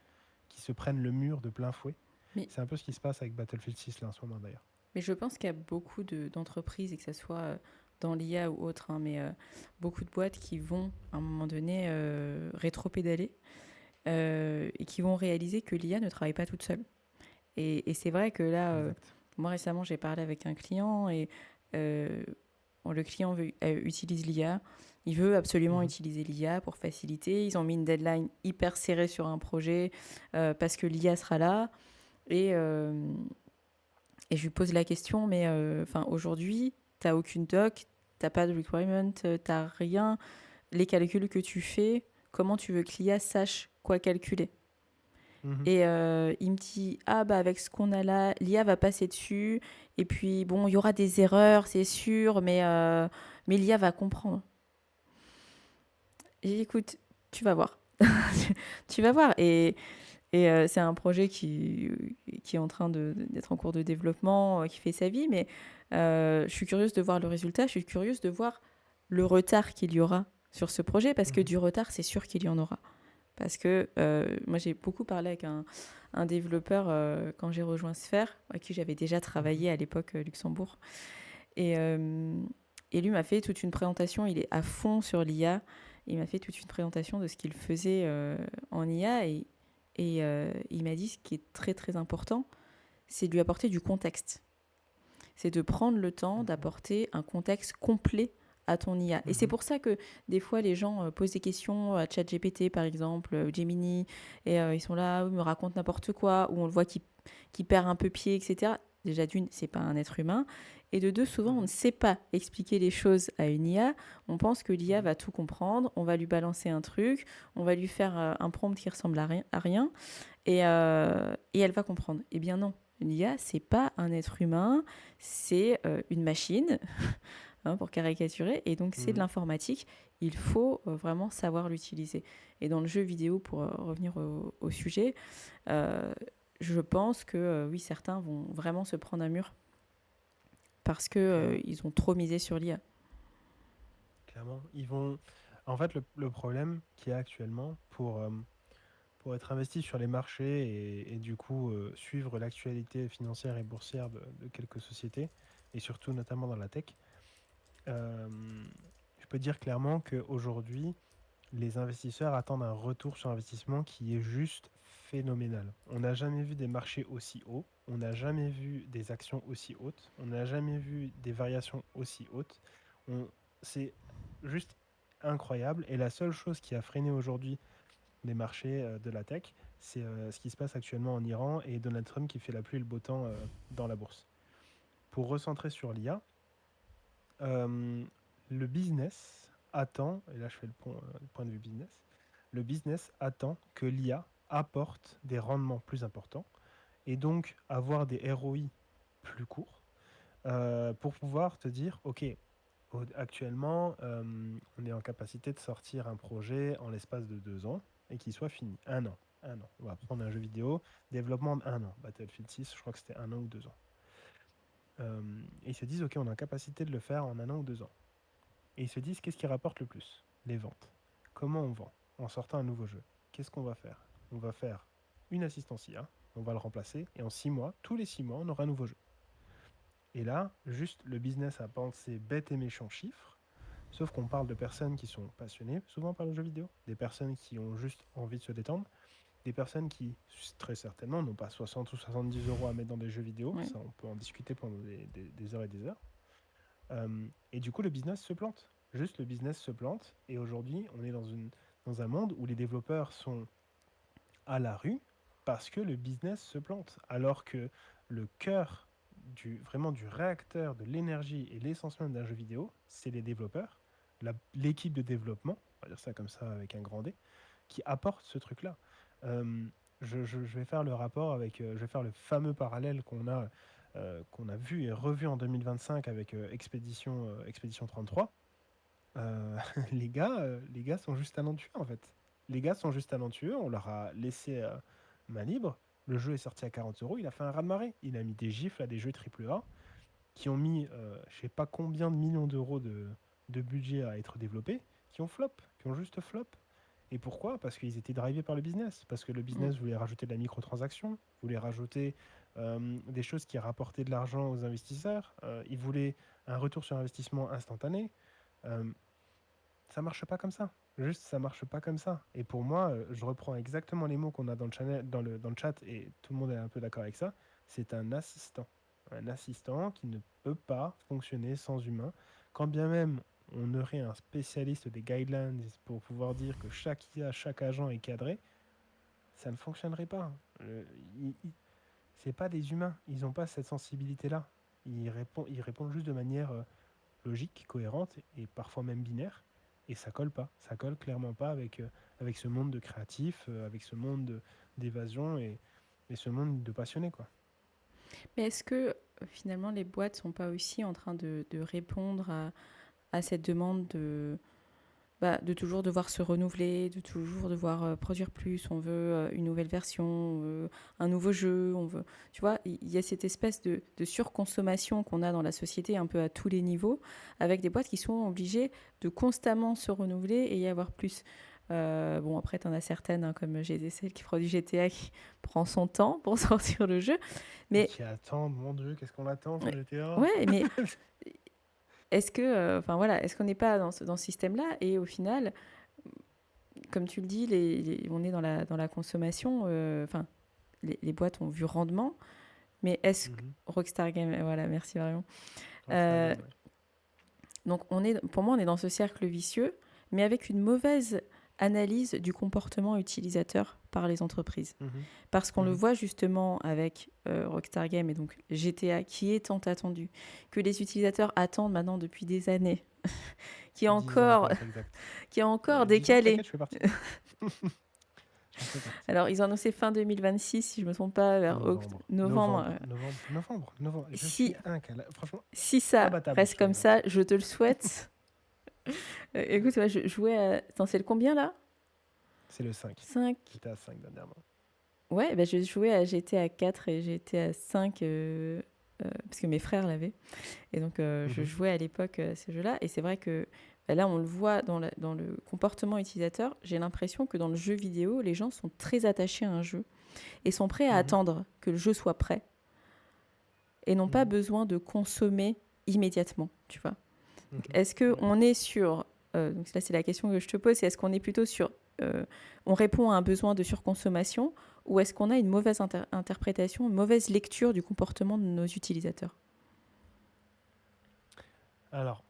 qu'ils se prennent le mur de plein fouet. Mais, C'est un peu ce qui se passe avec Battlefield 6 là en ce moment d'ailleurs. mais je pense qu'il y a beaucoup d'entreprises, et que ce soit dans l'IA ou autre, hein, mais beaucoup de boîtes qui vont, à un moment donné, rétro-pédaler et qui vont réaliser que l'IA ne travaille pas toute seule. Et c'est vrai que là, Exact. moi récemment, j'ai parlé avec un client et euh, bon, le client utilise l'IA. Il veut absolument Mhm. utiliser l'IA pour faciliter. Ils ont mis une deadline hyper serrée sur un projet parce que l'IA sera là. Et, euh, et je lui pose la question, mais enfin aujourd'hui, tu n'as aucune doc, tu n'as pas de requirement, tu n'as rien. Les calculs que tu fais, comment tu veux que l'IA sache quoi calculer? Mhm. Et il me dit, ah bah avec ce qu'on a là, l'IA va passer dessus. Et puis bon, il y aura des erreurs, c'est sûr, mais l'IA va comprendre. J'ai dit, écoute, tu vas voir. Tu vas voir. Et c'est un projet qui est en train d'être en cours de développement, qui fait sa vie. Mais je suis curieuse de voir le résultat. Je suis curieuse de voir le retard qu'il y aura sur ce projet. Parce que Mhm. du retard, c'est sûr qu'il y en aura. Parce que moi, j'ai beaucoup parlé avec un développeur quand j'ai rejoint Sphere, avec qui j'avais déjà Mhm. travaillé à l'époque Luxembourg. Et, euh, et lui m'a fait toute une présentation, il est à fond sur l'IA. Il m'a fait toute une présentation de ce qu'il faisait en IA. Et il m'a dit ce qui est très très important, c'est de lui apporter du contexte. C'est de prendre le temps Mhm. d'apporter un contexte complet à ton IA. Et c'est Mhm. pour ça que des fois les gens posent des questions à ChatGPT par exemple, Gemini, et ils sont là, me racontent n'importe quoi, ou on le voit qui perd un peu pied, etc. Déjà d'une, c'est pas un être humain. Et de deux, souvent on ne Mhm. sait pas expliquer les choses à une IA. On pense que l'IA Mhm. va tout comprendre, on va lui balancer un truc, on va lui faire un prompt qui ressemble à rien, et elle va comprendre. Eh bien non, l'IA, c'est pas un être humain, c'est une machine, hein, pour caricaturer, et donc c'est de Mhm. l'informatique. Il faut vraiment savoir l'utiliser. Et dans le jeu vidéo, pour revenir au sujet, euh, je pense que oui, certains vont vraiment se prendre un mur parce que Clairement. ils ont trop misé sur l'IA. Clairement. Ils vont. En fait, le problème qu'il y a actuellement pour être investi sur les marchés et du coup suivre l'actualité financière et boursière de quelques sociétés, et surtout notamment dans la tech, euh, je peux dire clairement qu'aujourd'hui, les investisseurs attendent un retour sur investissement qui est juste phénoménal. On n'a jamais vu des marchés aussi hauts, on n'a jamais vu des actions aussi hautes, on n'a jamais vu des variations aussi hautes. C'est juste incroyable. Et la seule chose qui a freiné aujourd'hui les marchés de la tech, c'est ce qui se passe actuellement en Iran et Donald Trump qui fait la pluie et le beau temps dans la bourse. Pour recentrer sur l'IA, euh, le business attend, et là je fais le point de vue business, le business attend que l'IA apporte des rendements plus importants et donc avoir des ROI plus courts pour pouvoir te dire, OK, actuellement, on est en capacité de sortir un projet en l'espace de 2 ans et qu'il soit fini. Un an. Un an. On va prendre un jeu vidéo, développement de 1 an. Battlefield 6, je crois que c'était 1 an ou 2 ans. Et ils se disent, OK, on est en capacité de le faire en 1 an ou 2 ans. Et ils se disent, qu'est-ce qui rapporte le plus? Les ventes. Comment on vend en sortant un nouveau jeu? Qu'est-ce qu'on va faire? On va faire une assistance IA, on va le remplacer, et en 6 mois, tous les 6 mois, on aura un nouveau jeu. Et là, juste le business a pensé bête et méchant chiffres, sauf qu'on parle de personnes qui sont passionnées souvent par le jeu vidéo, des personnes qui ont juste envie de se détendre, des personnes qui, très certainement, n'ont pas 60 ou 70 euros à mettre dans des jeux vidéo, Ouais. ça on peut en discuter pendant des heures et des heures. Et du coup, le business se plante. Juste le business se plante, et aujourd'hui, on est dans un monde où les développeurs sont à la rue parce que le business se plante, alors que le cœur vraiment du réacteur, de l'énergie et l'essence même d'un jeu vidéo, c'est les développeurs, l'équipe de développement, on va dire ça comme ça avec un grand D, qui apporte ce truc-là. Euh, je vais faire le rapport avec, je vais faire le fameux parallèle qu'on a vu et revu en 2025 avec Expédition 33. Euh, les gars sont juste talentueux en fait. Les gars sont juste talentueux, on leur a laissé main libre. Le jeu est sorti à 40 euros, il a fait un raz-de-marée. Il a mis des gifles à des jeux AAA qui ont mis je sais pas combien de millions d'euros de budget à être développés, qui ont flop, qui ont juste flop. Et pourquoi? Parce qu'ils étaient drivés par le business. Parce que le Mm. business voulait rajouter de la microtransaction, voulait rajouter des choses qui rapportaient de l'argent aux investisseurs. Ils voulaient un retour sur investissement instantané. Euh, Ça marche pas comme ça. Juste, ça marche pas comme ça. Et pour moi, je reprends exactement les mots qu'on a dans le, channel, dans le chat, et tout le monde est un peu d'accord avec ça. C'est un assistant. Un assistant qui ne peut pas fonctionner sans humain. Quand bien même on aurait un spécialiste des guidelines pour pouvoir dire que chaque IA, chaque agent est cadré, ça ne fonctionnerait pas. C'est pas des humains. Ils n'ont pas cette sensibilité-là. Ils répondent juste de manière logique, cohérente et parfois même binaire. Et ça colle pas. Ça colle clairement pas avec ce monde de créatifs, avec ce monde d'évasion et ce monde de passionnés, quoi. Mais est-ce que finalement les boîtes sont pas aussi en train de répondre à cette demande de toujours devoir se renouveler, de toujours devoir produire plus, on veut une nouvelle version, on veut un nouveau jeu, on veut... Tu vois, il y a cette espèce de surconsommation qu'on a dans la société un peu à tous les niveaux, avec des boîtes qui sont obligées de constamment se renouveler et y avoir plus. Bon, après, tu en as certaines, hein, comme celle qui produit GTA, qui prend son temps pour sortir le jeu. Et Mais, qui attendent, mon Dieu, qu'est-ce qu'on attend sur GTA? ouais, mais est-ce que, enfin voilà, est-ce qu'on n'est pas dans ce système-là et au final, comme tu le dis, on est dans la consommation. Enfin, les boîtes ont vu rendement, mais est-ce que Mhm. Rockstar Game, voilà, merci vraiment. Rockstar Euh, Game, ouais. donc pour moi, on est dans ce cercle vicieux, mais avec une mauvaise analyse du comportement utilisateur par les entreprises. Mhm. Parce qu'on le Mhm. voit justement avec Rockstar Game et donc GTA, qui est tant attendu, que les utilisateurs attendent maintenant depuis des années, qui est 10 ans encore, pour être exact. qui est encore 10 ans, décalé. t'inquiète, je fais partie. J'en fais partie. Alors, ils ont annoncé fin 2026, si je ne me trompe pas, vers Novembre. novembre. Novembre. Novembre. Novembre. Novembre. Je Si, suis franchement, si ça abattable reste sur comme les dates. ça, je te le souhaite. Écoute, ouais, je jouais à... Attends, c'est le combien là? C'est le 5. 5. J'étais à 5 dernièrement. Ouais, bah, je jouais à GTA 4 et GTA 5 parce que mes frères l'avaient. Et donc, je Mhm. jouais à l'époque à ces jeux-là. Et c'est vrai que bah, là, on le voit dans le comportement utilisateur. J'ai l'impression que dans le jeu vidéo, les gens sont très attachés à un jeu et sont prêts à Mhm. attendre que le jeu soit prêt et n'ont pas Mhm. besoin de consommer immédiatement, tu vois. Donc, Mhm. est-ce Ouais. qu'on est sur... donc là, c'est la question que je te pose, c'est est-ce qu'on est plutôt sur on répond à un besoin de surconsommation ou est-ce qu'on a une mauvaise interprétation, une mauvaise lecture du comportement de nos utilisateurs? Alors,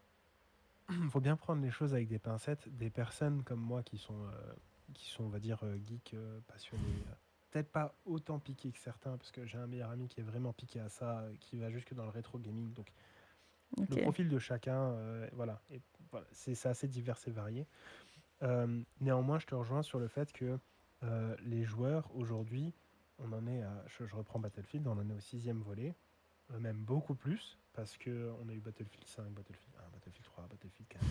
il faut bien prendre les choses avec des pincettes. Des personnes comme moi qui sont on va dire, geeks, passionnés, peut-être pas autant piqués que certains, parce que j'ai un meilleur ami qui est vraiment piqué à ça, qui va jusque dans le rétro gaming. Donc, le Ok. profil de chacun, voilà, et voilà, c'est assez divers et varié. Néanmoins, je te rejoins sur le fait que les joueurs aujourd'hui, on en est à, je reprends Battlefield, on en est au sixième volet, même beaucoup plus, parce que on a eu Battlefield 5, Battlefield 1, Battlefield 3, Battlefield 4,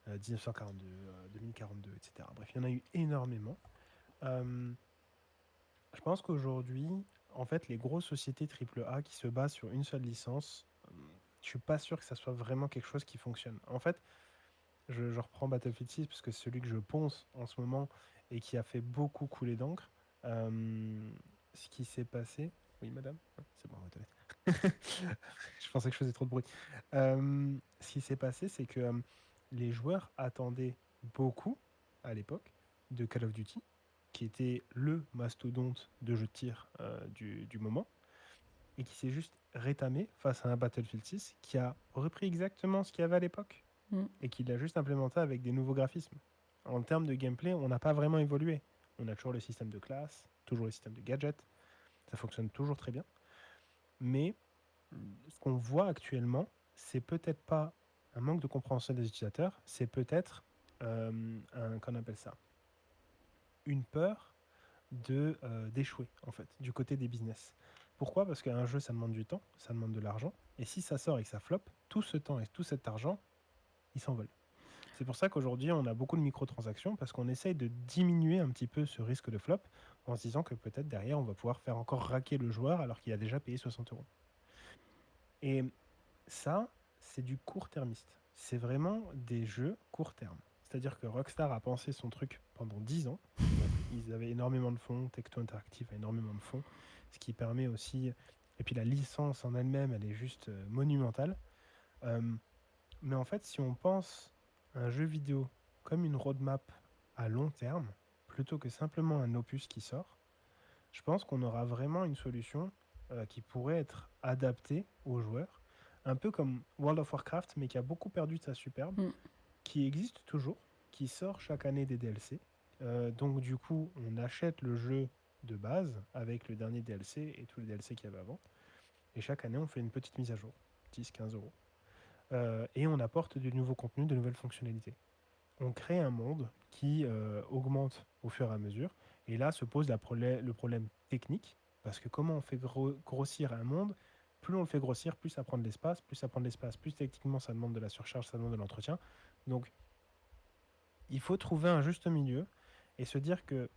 1942, 2042, etc. Bref, il y en a eu énormément. Euh, je pense qu'aujourd'hui, en fait, les grosses sociétés AAA qui se basent sur une seule licence, je suis pas sûr que ça soit vraiment quelque chose qui fonctionne. En fait, je reprends Battlefield 6 parce que c'est celui que je ponce en ce moment et qui a fait beaucoup couler d'encre. Ce qui s'est passé. Oui, madame. Ouais, c'est bon, on va te mettre. Je pensais que je faisais trop de bruit. Ce qui s'est passé, c'est que les joueurs attendaient beaucoup à l'époque de Call of Duty, qui était le mastodonte de jeu de tir du moment, et qui s'est juste rétamé face à un Battlefield 6 qui a repris exactement ce qu'il y avait à l'époque Mm. et qui l'a juste implémenté avec des nouveaux graphismes. En termes de gameplay, on n'a pas vraiment évolué. On a toujours le système de classe, toujours le système de gadgets, ça fonctionne toujours très bien. Mais ce qu'on voit actuellement, c'est peut-être pas un manque de compréhension des utilisateurs, c'est peut-être qu'on appelle ça, une peur d'échouer en fait du côté des business. Pourquoi? Parce qu'un jeu ça demande du temps, ça demande de l'argent, et si ça sort et que ça floppe, tout ce temps et tout cet argent, il s'envole. C'est pour ça qu'aujourd'hui, on a beaucoup de microtransactions parce qu'on essaye de diminuer un petit peu ce risque de flop en se disant que peut-être derrière, on va pouvoir faire encore raquer le joueur alors qu'il a déjà payé 60 euros. Et ça, c'est du court-termiste. C'est vraiment des jeux court terme. C'est-à-dire que Rockstar a pensé son truc pendant 10 ans. Donc, ils avaient énormément de fonds. Tecto Interactive a énormément de fonds. Ce qui permet aussi. Et puis la licence en elle-même, elle est juste monumentale. Euh, mais en fait, si on pense un jeu vidéo comme une roadmap à long terme, plutôt que simplement un opus qui sort, je pense qu'on aura vraiment une solution qui pourrait être adaptée aux joueurs, un peu comme World of Warcraft, mais qui a beaucoup perdu de sa superbe, Mm. qui existe toujours, qui sort chaque année des DLC. Donc du coup, on achète le jeu de base avec le dernier DLC et tous les DLC qu'il y avait avant. Et chaque année, on fait une petite mise à jour, 10-15 euros. Et on apporte du nouveau contenu, de nouvelles fonctionnalités. On crée un monde qui augmente au fur et à mesure. Et là se pose le problème technique, parce que comment on fait grossir un monde, plus on le fait grossir, plus ça prend de l'espace, plus ça prend de l'espace, plus techniquement ça demande de la surcharge, ça demande de l'entretien. Donc il faut trouver un juste milieu et se dire que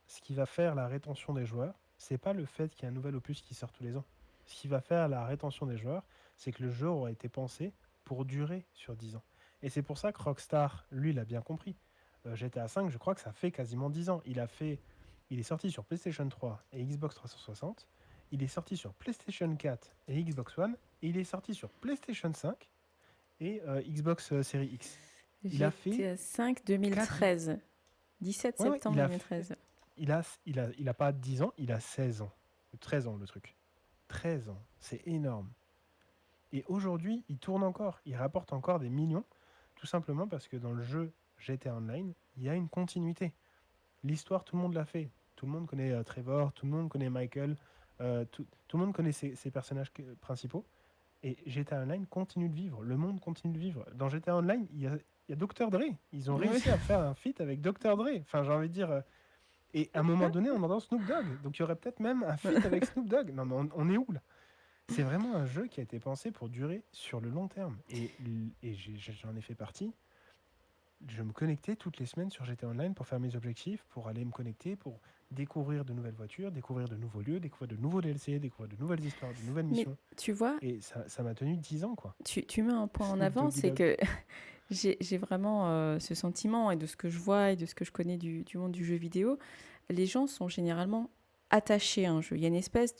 ce qui va faire la rétention des joueurs, c'est pas le fait qu'il y ait un nouvel opus qui sort tous les ans. Ce qui va faire la rétention des joueurs, c'est que le jeu aura été pensé pour durer sur 10 ans. Et c'est pour ça que Rockstar, lui, l'a bien compris. GTA V, je crois que ça fait quasiment 10 ans. Il est sorti sur PlayStation 3 et Xbox 360. Il est sorti sur PlayStation 4 et Xbox One. Et il est sorti sur PlayStation 5 et Xbox Series X. Il a fait GTA 5 4 ans. 2013. 17 Ouais, ouais, septembre 2013. il a pas 10 ans, il a 16 ans. 13 ans le truc. 13 ans, c'est énorme. Et aujourd'hui, il tourne encore, il rapporte encore des millions, tout simplement parce que dans le jeu GTA Online, il y a une continuité. L'histoire, tout le monde l'a fait. Tout le monde connaît Trevor, tout le monde connaît Michael, tout le monde connaît ses personnages principaux. Et GTA Online continue de vivre, le monde continue de vivre. Dans GTA Online, il y a Dr. Dre. Ils ont Oui. réussi à faire un feat avec Dr. Dre. Enfin, j'ai envie de dire, et à un moment donné, on entend Snoop Dogg. Donc il y aurait peut-être même un feat avec Snoop Dogg. Non, mais on est où là? C'est vraiment un jeu qui a été pensé pour durer sur le long terme. Et j'en ai fait partie. Je me connectais toutes les semaines sur GTA Online pour faire mes objectifs, pour aller me connecter, pour découvrir de nouvelles voitures, découvrir de nouveaux lieux, découvrir de nouveaux DLC, découvrir de nouvelles histoires, de nouvelles Mais missions. tu vois, Et ça m'a tenu 10 ans, quoi. tu mets un point en Snoop avant, Doggy c'est Dogg. que j'ai vraiment ce sentiment et de ce que je vois et de ce que je connais du monde du jeu vidéo, les gens sont généralement attachés à un jeu. Il y a une espèce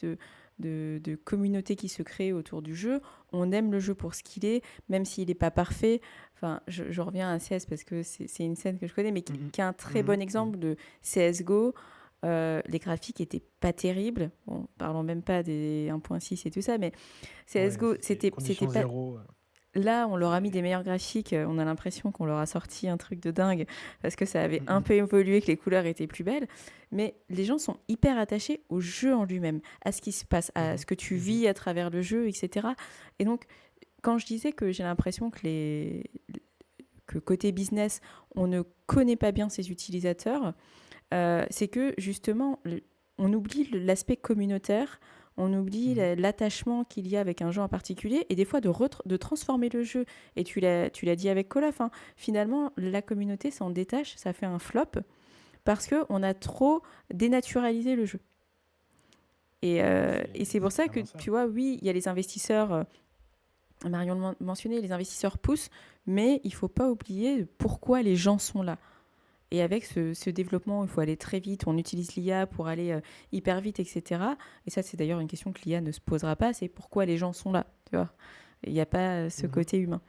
de communauté qui se crée autour du jeu. On aime le jeu pour ce qu'il est, même s'il n'est pas parfait. Enfin, je reviens à CS parce que c'est une scène que je connais, mais Mhm. qui est un très Mhm. bon Mhm. exemple de CSGO. Les graphiques étaient pas terribles. Bon, parlons même pas des 1.6 et tout ça, mais Ouais, CSGO, c'était c'était condition pas. zéro. Là, on leur a mis C'est... des meilleurs graphiques. On a l'impression qu'on leur a sorti un truc de dingue parce que ça avait un Mhm. peu évolué, que les couleurs étaient plus belles. Mais les gens sont hyper attachés au jeu en lui-même, à ce qui se passe, à Mhm. ce que tu Mhm. vis à travers le jeu, etc. Et donc, quand je disais que j'ai l'impression que côté business, on ne connaît pas bien ses utilisateurs, c'est que justement, on oublie l'aspect communautaire, on oublie Mhm. l'attachement qu'il y a avec un jeu en particulier, et des fois de transformer le jeu. Et tu l'as dit avec Call of, hein, finalement, la communauté s'en détache, ça fait un flop, parce qu'on a trop dénaturalisé le jeu. Et c'est pour C'est ça que, clairement ça. tu vois, oui, il y a les investisseurs, Marion le mentionnait, les investisseurs poussent, mais il ne faut pas oublier pourquoi les gens sont là. Et avec ce développement, il faut aller très vite, on utilise l'IA pour aller hyper vite, etc. Et ça, c'est d'ailleurs une question que l'IA ne se posera pas, c'est pourquoi les gens sont là, tu vois. Il n'y a pas ce Mhm. côté humain.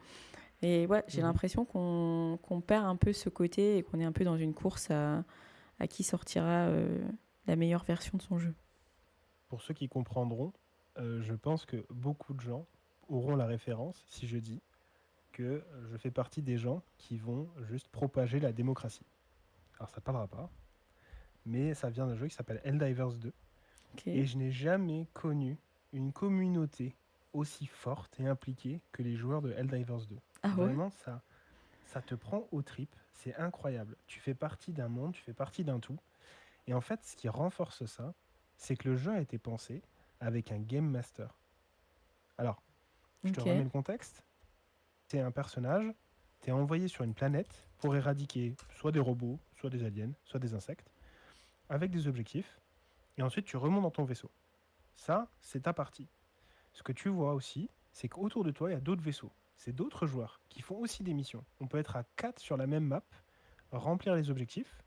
Et ouais, j'ai Mhm. l'impression qu'on perd un peu ce côté et qu'on est un peu dans une course à qui sortira la meilleure version de son jeu. Pour ceux qui comprendront, je pense que beaucoup de gens auront la référence si je dis que je fais partie des gens qui vont juste propager la démocratie. Alors ça ne parlera pas, mais ça vient d'un jeu qui s'appelle Helldivers 2. Ok. Et je n'ai jamais connu une communauté aussi forte et impliquée que les joueurs de Helldivers 2. Ah ouais. Vraiment, ça te prend aux tripes, c'est incroyable. Tu fais partie d'un monde, tu fais partie d'un tout. Et en fait, ce qui renforce ça, c'est que le jeu a été pensé avec un game master. Alors, je te Ok. remets le contexte. Tu es un personnage, tu es envoyé sur une planète pour éradiquer soit des robots, soit des aliens, soit des insectes, avec des objectifs, et ensuite tu remontes dans ton vaisseau. Ça, c'est ta partie. Ce que tu vois aussi, c'est qu'autour de toi, il y a d'autres vaisseaux. C'est d'autres joueurs qui font aussi des missions. On peut être à 4 sur la même map, remplir les objectifs,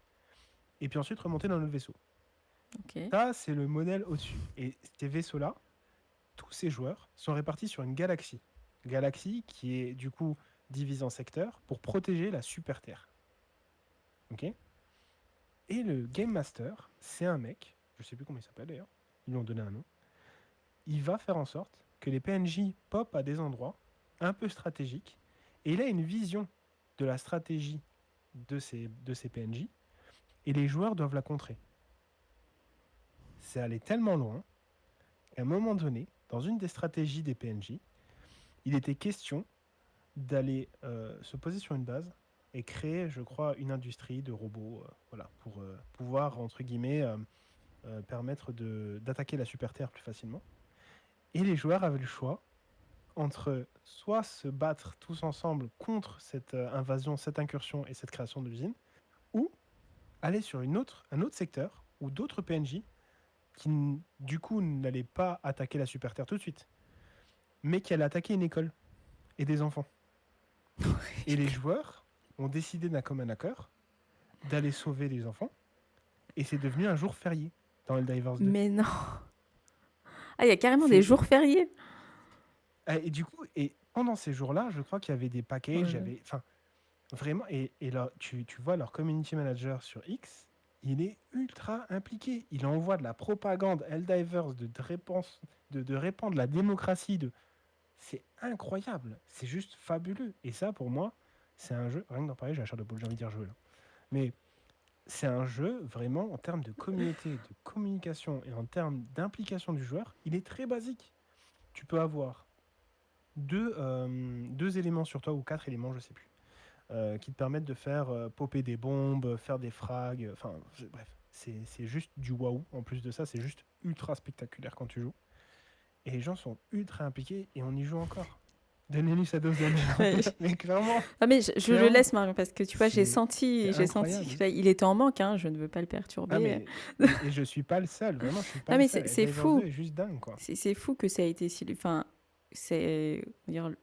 et puis ensuite remonter dans notre vaisseau. Ok. Ça, c'est le modèle au-dessus. Et ces vaisseaux-là, tous ces joueurs sont répartis sur une galaxie. Galaxie qui est du coup divisée en secteurs pour protéger la super Terre. Ok. Et le Game Master, c'est un mec, je sais plus comment il s'appelle d'ailleurs, ils lui ont donné un nom. Il va faire en sorte que les PNJ pop à des endroits un peu stratégiques, et il a une vision de la stratégie de ces PNJ, et les joueurs doivent la contrer. C'est allé tellement loin qu'à un moment donné, dans une des stratégies des PNJ, il était question d'aller se poser sur une base et créer, je crois, une industrie de robots, voilà, pour pouvoir, entre guillemets, permettre d'attaquer la super Terre plus facilement. Et les joueurs avaient le choix entre soit se battre tous ensemble contre cette invasion, cette incursion et cette création de l'usine, ou aller sur un autre secteur où d'autres PNJ qui, du coup, n'allaient pas attaquer la super Terre tout de suite, mais qui allaient attaquer une école et des enfants. Et les joueurs ont décidé d'un commun accord d'aller sauver les enfants, et c'est devenu un jour férié dans Helldivers 2. Mais non. Ah, il y a carrément des C'est jours fériés. et du coup, et pendant ces jours-là, je crois qu'il y avait des Oh packages, là là. enfin, vraiment, et là, tu vois leur community manager sur X, il est ultra impliqué. Il envoie de la propagande Helldivers, de répandre la démocratie. C'est incroyable. C'est juste fabuleux. Et ça, pour moi, c'est un jeu. Rien que d'en parler, j'ai la chair de poule, j'ai envie de dire jouer là. Mais c'est un jeu vraiment en termes de communauté, de communication et en termes d'implication du joueur, il est très basique. Tu peux avoir deux éléments sur toi ou quatre éléments, je sais plus, qui te permettent de faire popper des bombes, faire des frags, enfin bref, c'est juste du waouh. En plus de ça, c'est juste ultra spectaculaire quand tu joues. Et les gens sont ultra impliqués et on y joue encore. Donnez-lui sa dose d'amour. Ouais. Mais clairement, Ah mais je le clairement, laisse Marion parce que tu vois c'est j'ai senti incroyable. que là, il était en manque, hein, je ne veux pas le Ah perturber. mais je suis pas le seul, vraiment je suis pas Non le mais seul. c'est Helldivers 2 fou, est juste dingue quoi. c'est fou que ça a été si, enfin c'est, on va dire,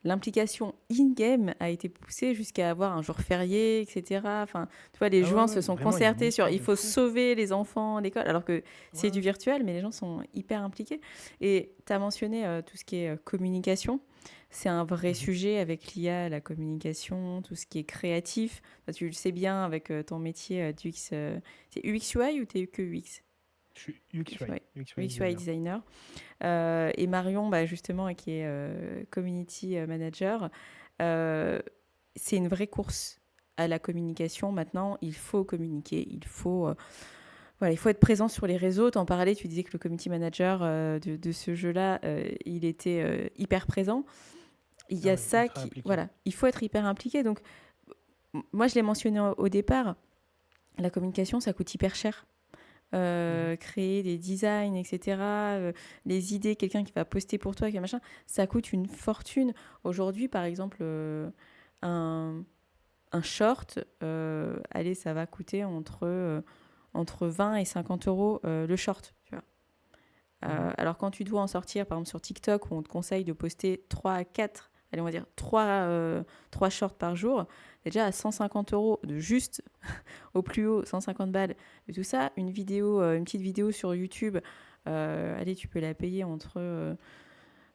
l'implication in-game a été poussée jusqu'à avoir un jour férié, etc. Enfin, tu vois, les Ah ouais, joueurs se ouais, sont vraiment, il y a concertés une sur histoire il de faut fou. sauver les enfants à l'école, alors que Ouais, c'est du ouais. virtuel, mais les gens sont hyper impliqués. Et tu as mentionné tout ce qui est communication. C'est un vrai Mhm. sujet avec l'IA, la communication, tout ce qui est créatif. Enfin, tu le sais bien avec ton métier d'UX. C'est UX UI ou t'es que UX? Je suis UX UI, UX UI, UX UI UX UI designer. designer. Et Marion, bah, justement, qui est community manager, euh, c'est une vraie course à la communication. Maintenant, il faut communiquer, voilà, il faut être présent sur les réseaux. T'en parlais, tu disais que le community manager de ce jeu-là, il était hyper présent. Il y Ah a ouais, ça ultra qui, impliqué. voilà, il faut être hyper impliqué. Donc, moi, je l'ai mentionné au départ, la communication, ça coûte hyper cher. Mhm. Créer des designs, etc. Les idées, quelqu'un qui va poster pour toi, machin, ça coûte une fortune. Aujourd'hui, par exemple, un, un short, allez, ça va coûter entre 20 et 50 euros le short. Tu vois. Mhm. Alors quand tu dois en sortir, par exemple sur TikTok, où on te conseille de poster 3 à 4, allez, on va dire 3 shorts par jour, déjà à 150 euros de juste au plus haut, 150 balles, et tout ça, une petite vidéo sur YouTube, allez, tu peux la payer entre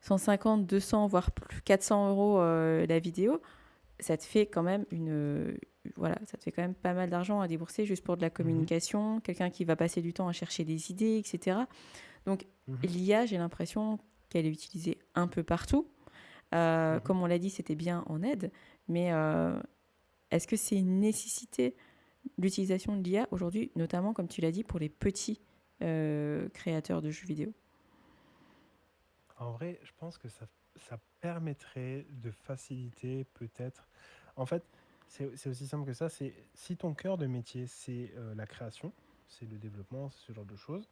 150, 200, voire plus 400 euros la vidéo, ça te fait quand même voilà, ça te fait quand même pas mal d'argent à débourser juste pour de la Mhm. communication, quelqu'un qui va passer du temps à chercher des idées, etc. Donc Mhm. l'IA, j'ai l'impression qu'elle est utilisée un peu partout. Mhm. Comme on l'a dit, c'était bien en aide, mais est-ce que c'est une nécessité l'utilisation de l'IA aujourd'hui, notamment, comme tu l'as dit, pour les petits créateurs de jeux vidéo? En vrai, je pense que ça permettrait de faciliter peut-être. En fait, c'est aussi simple que ça. C'est si ton cœur de métier, c'est la création, c'est le développement, c'est ce genre de choses.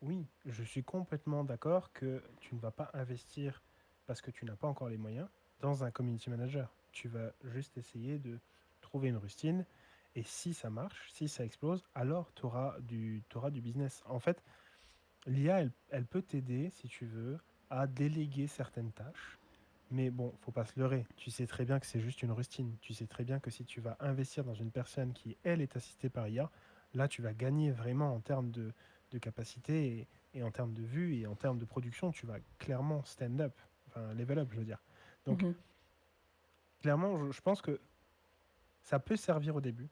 Oui, je suis complètement d'accord que tu ne vas pas investir parce que tu n'as pas encore les moyens dans un community manager. Tu vas juste essayer de trouver une rustine et si ça marche, si ça explose, alors t'auras du business. En fait, l'IA, elle peut t'aider, si tu veux, à déléguer certaines tâches. Mais bon, faut pas se leurrer. Tu sais très bien que c'est juste une rustine. Tu sais très bien que si tu vas investir dans une personne qui, elle, est assistée par IA, là, tu vas gagner vraiment en termes de capacité et en termes de vue et en termes de production. Tu vas clairement stand up, enfin level up, je veux dire. Donc, Mhm. clairement, je pense que ça peut servir au début,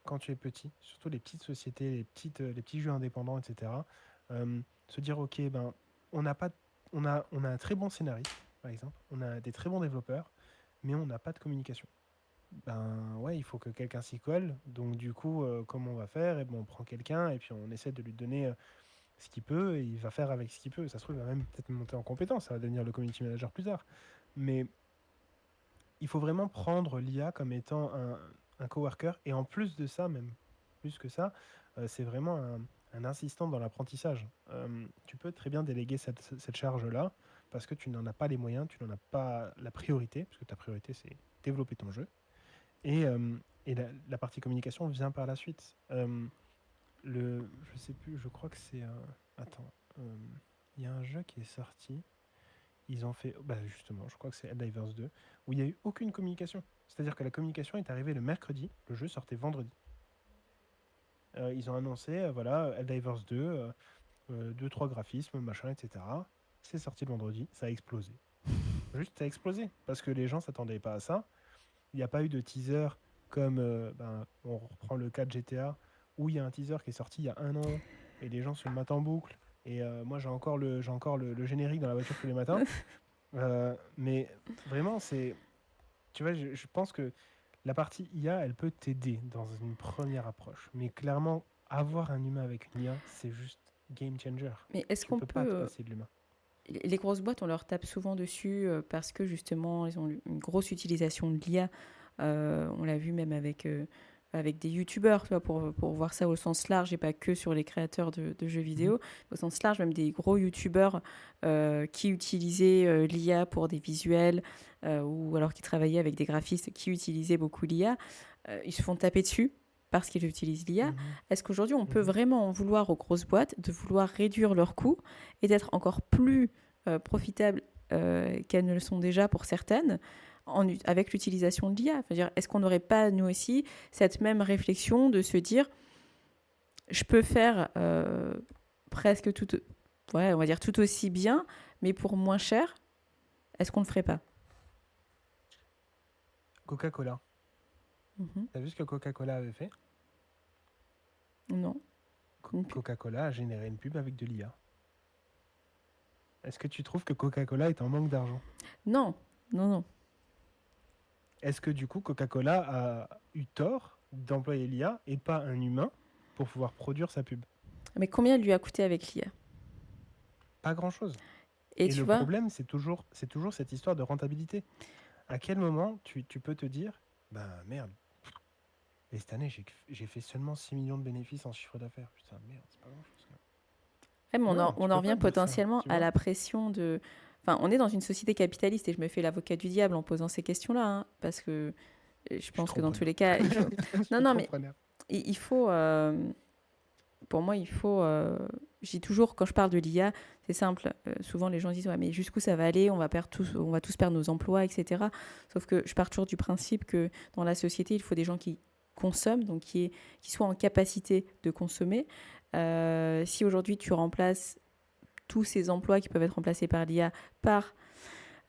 quand tu es petit, surtout les petites sociétés, les petits jeux indépendants, etc. Se dire, ok, ben, on n'a pas, on a un très bon scénariste, par exemple, on a des très bons développeurs, mais on n'a pas de communication. Ben ouais, il faut que quelqu'un s'y colle. Donc du coup, comment on va faire? Et bon, on prend quelqu'un et puis on essaie de lui donner ce qu'il peut et il va faire avec ce qu'il peut. Ça se trouve, il va même peut-être monter en compétence, ça va devenir le community manager plus tard. Mais il faut vraiment prendre l'IA comme étant un coworker. Et en plus de ça, même plus que ça, c'est vraiment un assistant dans l'apprentissage. Tu peux très bien déléguer cette charge-là parce que tu n'en as pas les moyens, tu n'en as pas la priorité, parce que ta priorité, c'est développer ton jeu. Et la partie communication vient par la suite. Je sais plus, je crois que c'est... attends, il y a un jeu qui est sorti. Ils ont fait, bah justement, je crois que c'est Helldivers 2, où il n'y a eu aucune communication. C'est-à-dire que la communication est arrivée le mercredi, le jeu sortait vendredi. Ils ont annoncé, voilà, Helldivers 2, deux, trois graphismes, machin, etc. C'est sorti le vendredi, ça a explosé. Juste, ça a explosé, parce que les gens s'attendaient pas à ça. Il n'y a pas eu de teaser comme, ben, on reprend le cas de GTA, où il y a un teaser qui est sorti il y a un an, et les gens se le matent en boucle. Et moi, j'ai encore le générique dans la voiture tous les matins. Mais vraiment, c'est. Tu vois, je pense que la partie IA, elle peut t'aider dans une première approche. Mais clairement, avoir un humain avec une IA, c'est juste game changer. Mais est-ce Tu qu'on peux peut... pas te passer de l'humain. les grosses boîtes, on leur tape souvent dessus parce que justement, ils ont une grosse utilisation de l'IA. On l'a vu même avec des youtubeurs, tu vois, pour voir ça au sens large et pas que sur les créateurs de jeux Mhm. vidéo. Au sens large, même des gros youtubeurs qui utilisaient l'IA pour des visuels ou alors qui travaillaient avec des graphistes qui utilisaient beaucoup l'IA. Ils se font taper dessus parce qu'ils utilisent l'IA. Mhm. Est-ce qu'aujourd'hui, on peut Mhm. vraiment en vouloir aux grosses boîtes de vouloir réduire leurs coûts et d'être encore plus profitable qu'elles ne le sont déjà pour certaines avec l'utilisation de l'IA. Enfin, est-ce qu'on n'aurait pas, nous aussi, cette même réflexion de se dire, je peux faire presque tout, ouais, on va dire tout aussi bien, mais pour moins cher, est-ce qu'on ne le ferait pas? Coca-Cola. Mhm. T'as vu ce que Coca-Cola avait fait? Non. Coca-Cola a généré une pub avec de l'IA. Est-ce que tu trouves que Coca-Cola est en manque d'argent? Non, non, non. Est-ce que du coup Coca-Cola a eu tort d'employer l'IA et pas un humain pour pouvoir produire sa pub? Mais combien lui a coûté avec l'IA? Pas grand-chose. Et Et tu le vois, problème, c'est toujours cette histoire de rentabilité. À quel moment tu peux te dire, ben merde, et cette année j'ai fait seulement 6 millions de bénéfices en chiffre d'affaires. Putain, merde, c'est pas grand-chose quand ouais, mais même. Non, tu on en peux pas revient te dire ça, potentiellement tu à vois? la pression de... Enfin, on est dans une société capitaliste et je me fais l'avocat du diable en posant ces questions-là, hein, parce que je Je suis pense que trop dans tous preneur. les cas, il faut... Je Non, suis non, trop mais preneur. il faut... pour moi, il faut... je dis toujours, quand je parle de l'IA, c'est simple. Souvent, les gens disent, ouais, mais jusqu'où ça va aller? On va tous perdre nos emplois, etc. Sauf que je pars toujours du principe que dans la société, il faut des gens qui consomment, donc qui soient en capacité de consommer. Si aujourd'hui, tu remplaces tous ces emplois qui peuvent être remplacés par l'IA par,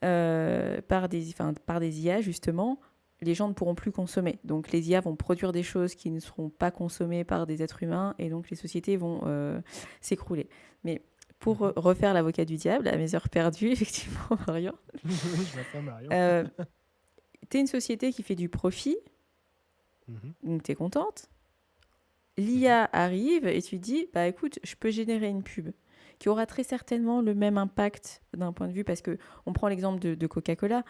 par des IA, justement, les gens ne pourront plus consommer. Donc les IA vont produire des choses qui ne seront pas consommées par des êtres humains et donc les sociétés vont s'écrouler. Mais pour Mhm. refaire l'avocat du diable, à mes heures perdues, effectivement, Marion, Oui, je vois ça, Mario. euh, tu es une société qui fait du profit, Mhm, donc tu es contente. mhm, L'IA arrive et tu dis, bah écoute, je peux générer une pub qui aura très certainement le même impact d'un point de vue, parce que on prend l'exemple de Coca-Cola.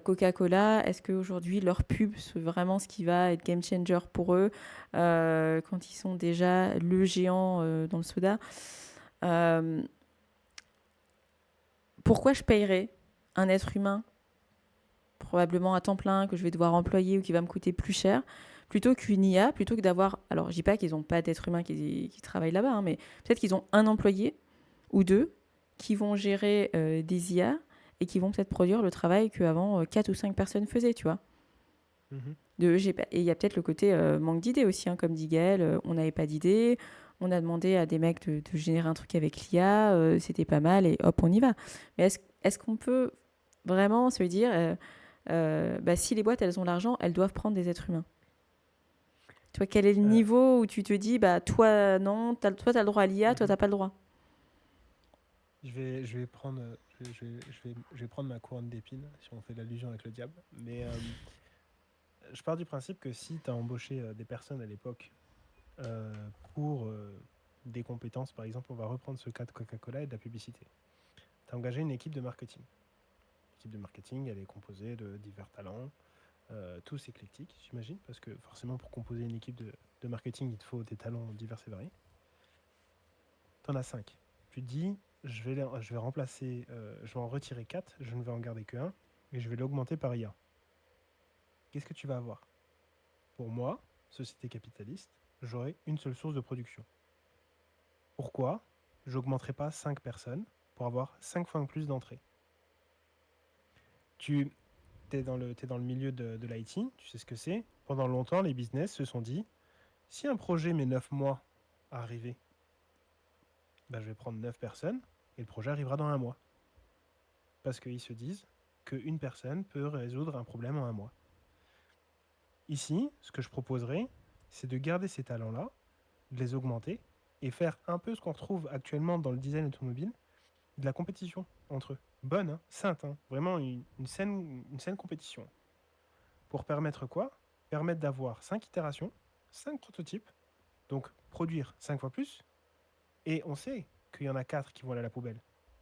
Coca-Cola, est-ce qu'aujourd'hui leur pub, c'est vraiment ce qui va être game changer pour eux quand ils sont déjà le géant dans le soda? Euh, Pourquoi je payerais un être humain, probablement à temps plein, que je vais devoir employer ou qui va me coûter plus cher, plutôt qu'une IA, plutôt que d'avoir... Alors, je dis pas qu'ils n'ont pas d'être humain qui travaillent là-bas, hein, mais peut-être qu'ils ont un employé ou deux qui vont gérer des IA et qui vont peut-être produire le travail qu'avant 4 ou 5 personnes faisaient, tu vois. mhm. Et il y a peut-être le côté manque d'idées aussi, hein, comme dit Gaël, on n'avait pas d'idées, on a demandé à des mecs de générer un truc avec l'IA, c'était pas mal et hop, on y va. Mais est-ce qu'on peut vraiment se dire, bah, si les boîtes, elles ont l'argent, elles doivent prendre des êtres humains? Tu vois, quel est le Euh, niveau où tu te dis, bah, toi, non, toi, t'as le droit à l'IA, toi, mhm. t'as pas le droit? Je vais prendre, je vais prendre ma couronne d'épines si on fait l'allusion avec le diable. Mais je pars du principe que si tu as embauché des personnes à l'époque pour des compétences, par exemple, on va reprendre ce cas de Coca-Cola et de la publicité. Tu as engagé une équipe de marketing. L'équipe de marketing, elle est composée de divers talents, tous éclectiques, j'imagine, parce que forcément, pour composer une équipe de marketing, il te faut des talents divers et variés. Tu en as 5. Tu te dis, je vais remplacer, je vais en retirer 4, je ne vais en garder que un, et je vais l'augmenter par IA. Qu'est-ce que tu vas avoir? Pour moi, société capitaliste, j'aurai une seule source de production. Pourquoi j'augmenterai pas 5 personnes pour avoir 5 fois plus d'entrées? Tu t'es dans le milieu de l'IT, tu sais ce que c'est. Pendant longtemps, les business se sont dit, si un projet met 9 mois à arriver, ben, je vais prendre 9 personnes et le projet arrivera dans un mois. Parce qu'ils se disent qu'une personne peut résoudre un problème en un mois. Ici, ce que je proposerais, c'est de garder ces talents-là, de les augmenter et faire un peu ce qu'on retrouve actuellement dans le design automobile, de la compétition entre eux. Bonne, hein, sainte, hein, vraiment une saine compétition. Pour permettre quoi? Permettre d'avoir 5 itérations, 5 prototypes, donc produire 5 fois plus, et on sait qu'il y en a 4 qui vont aller à la poubelle.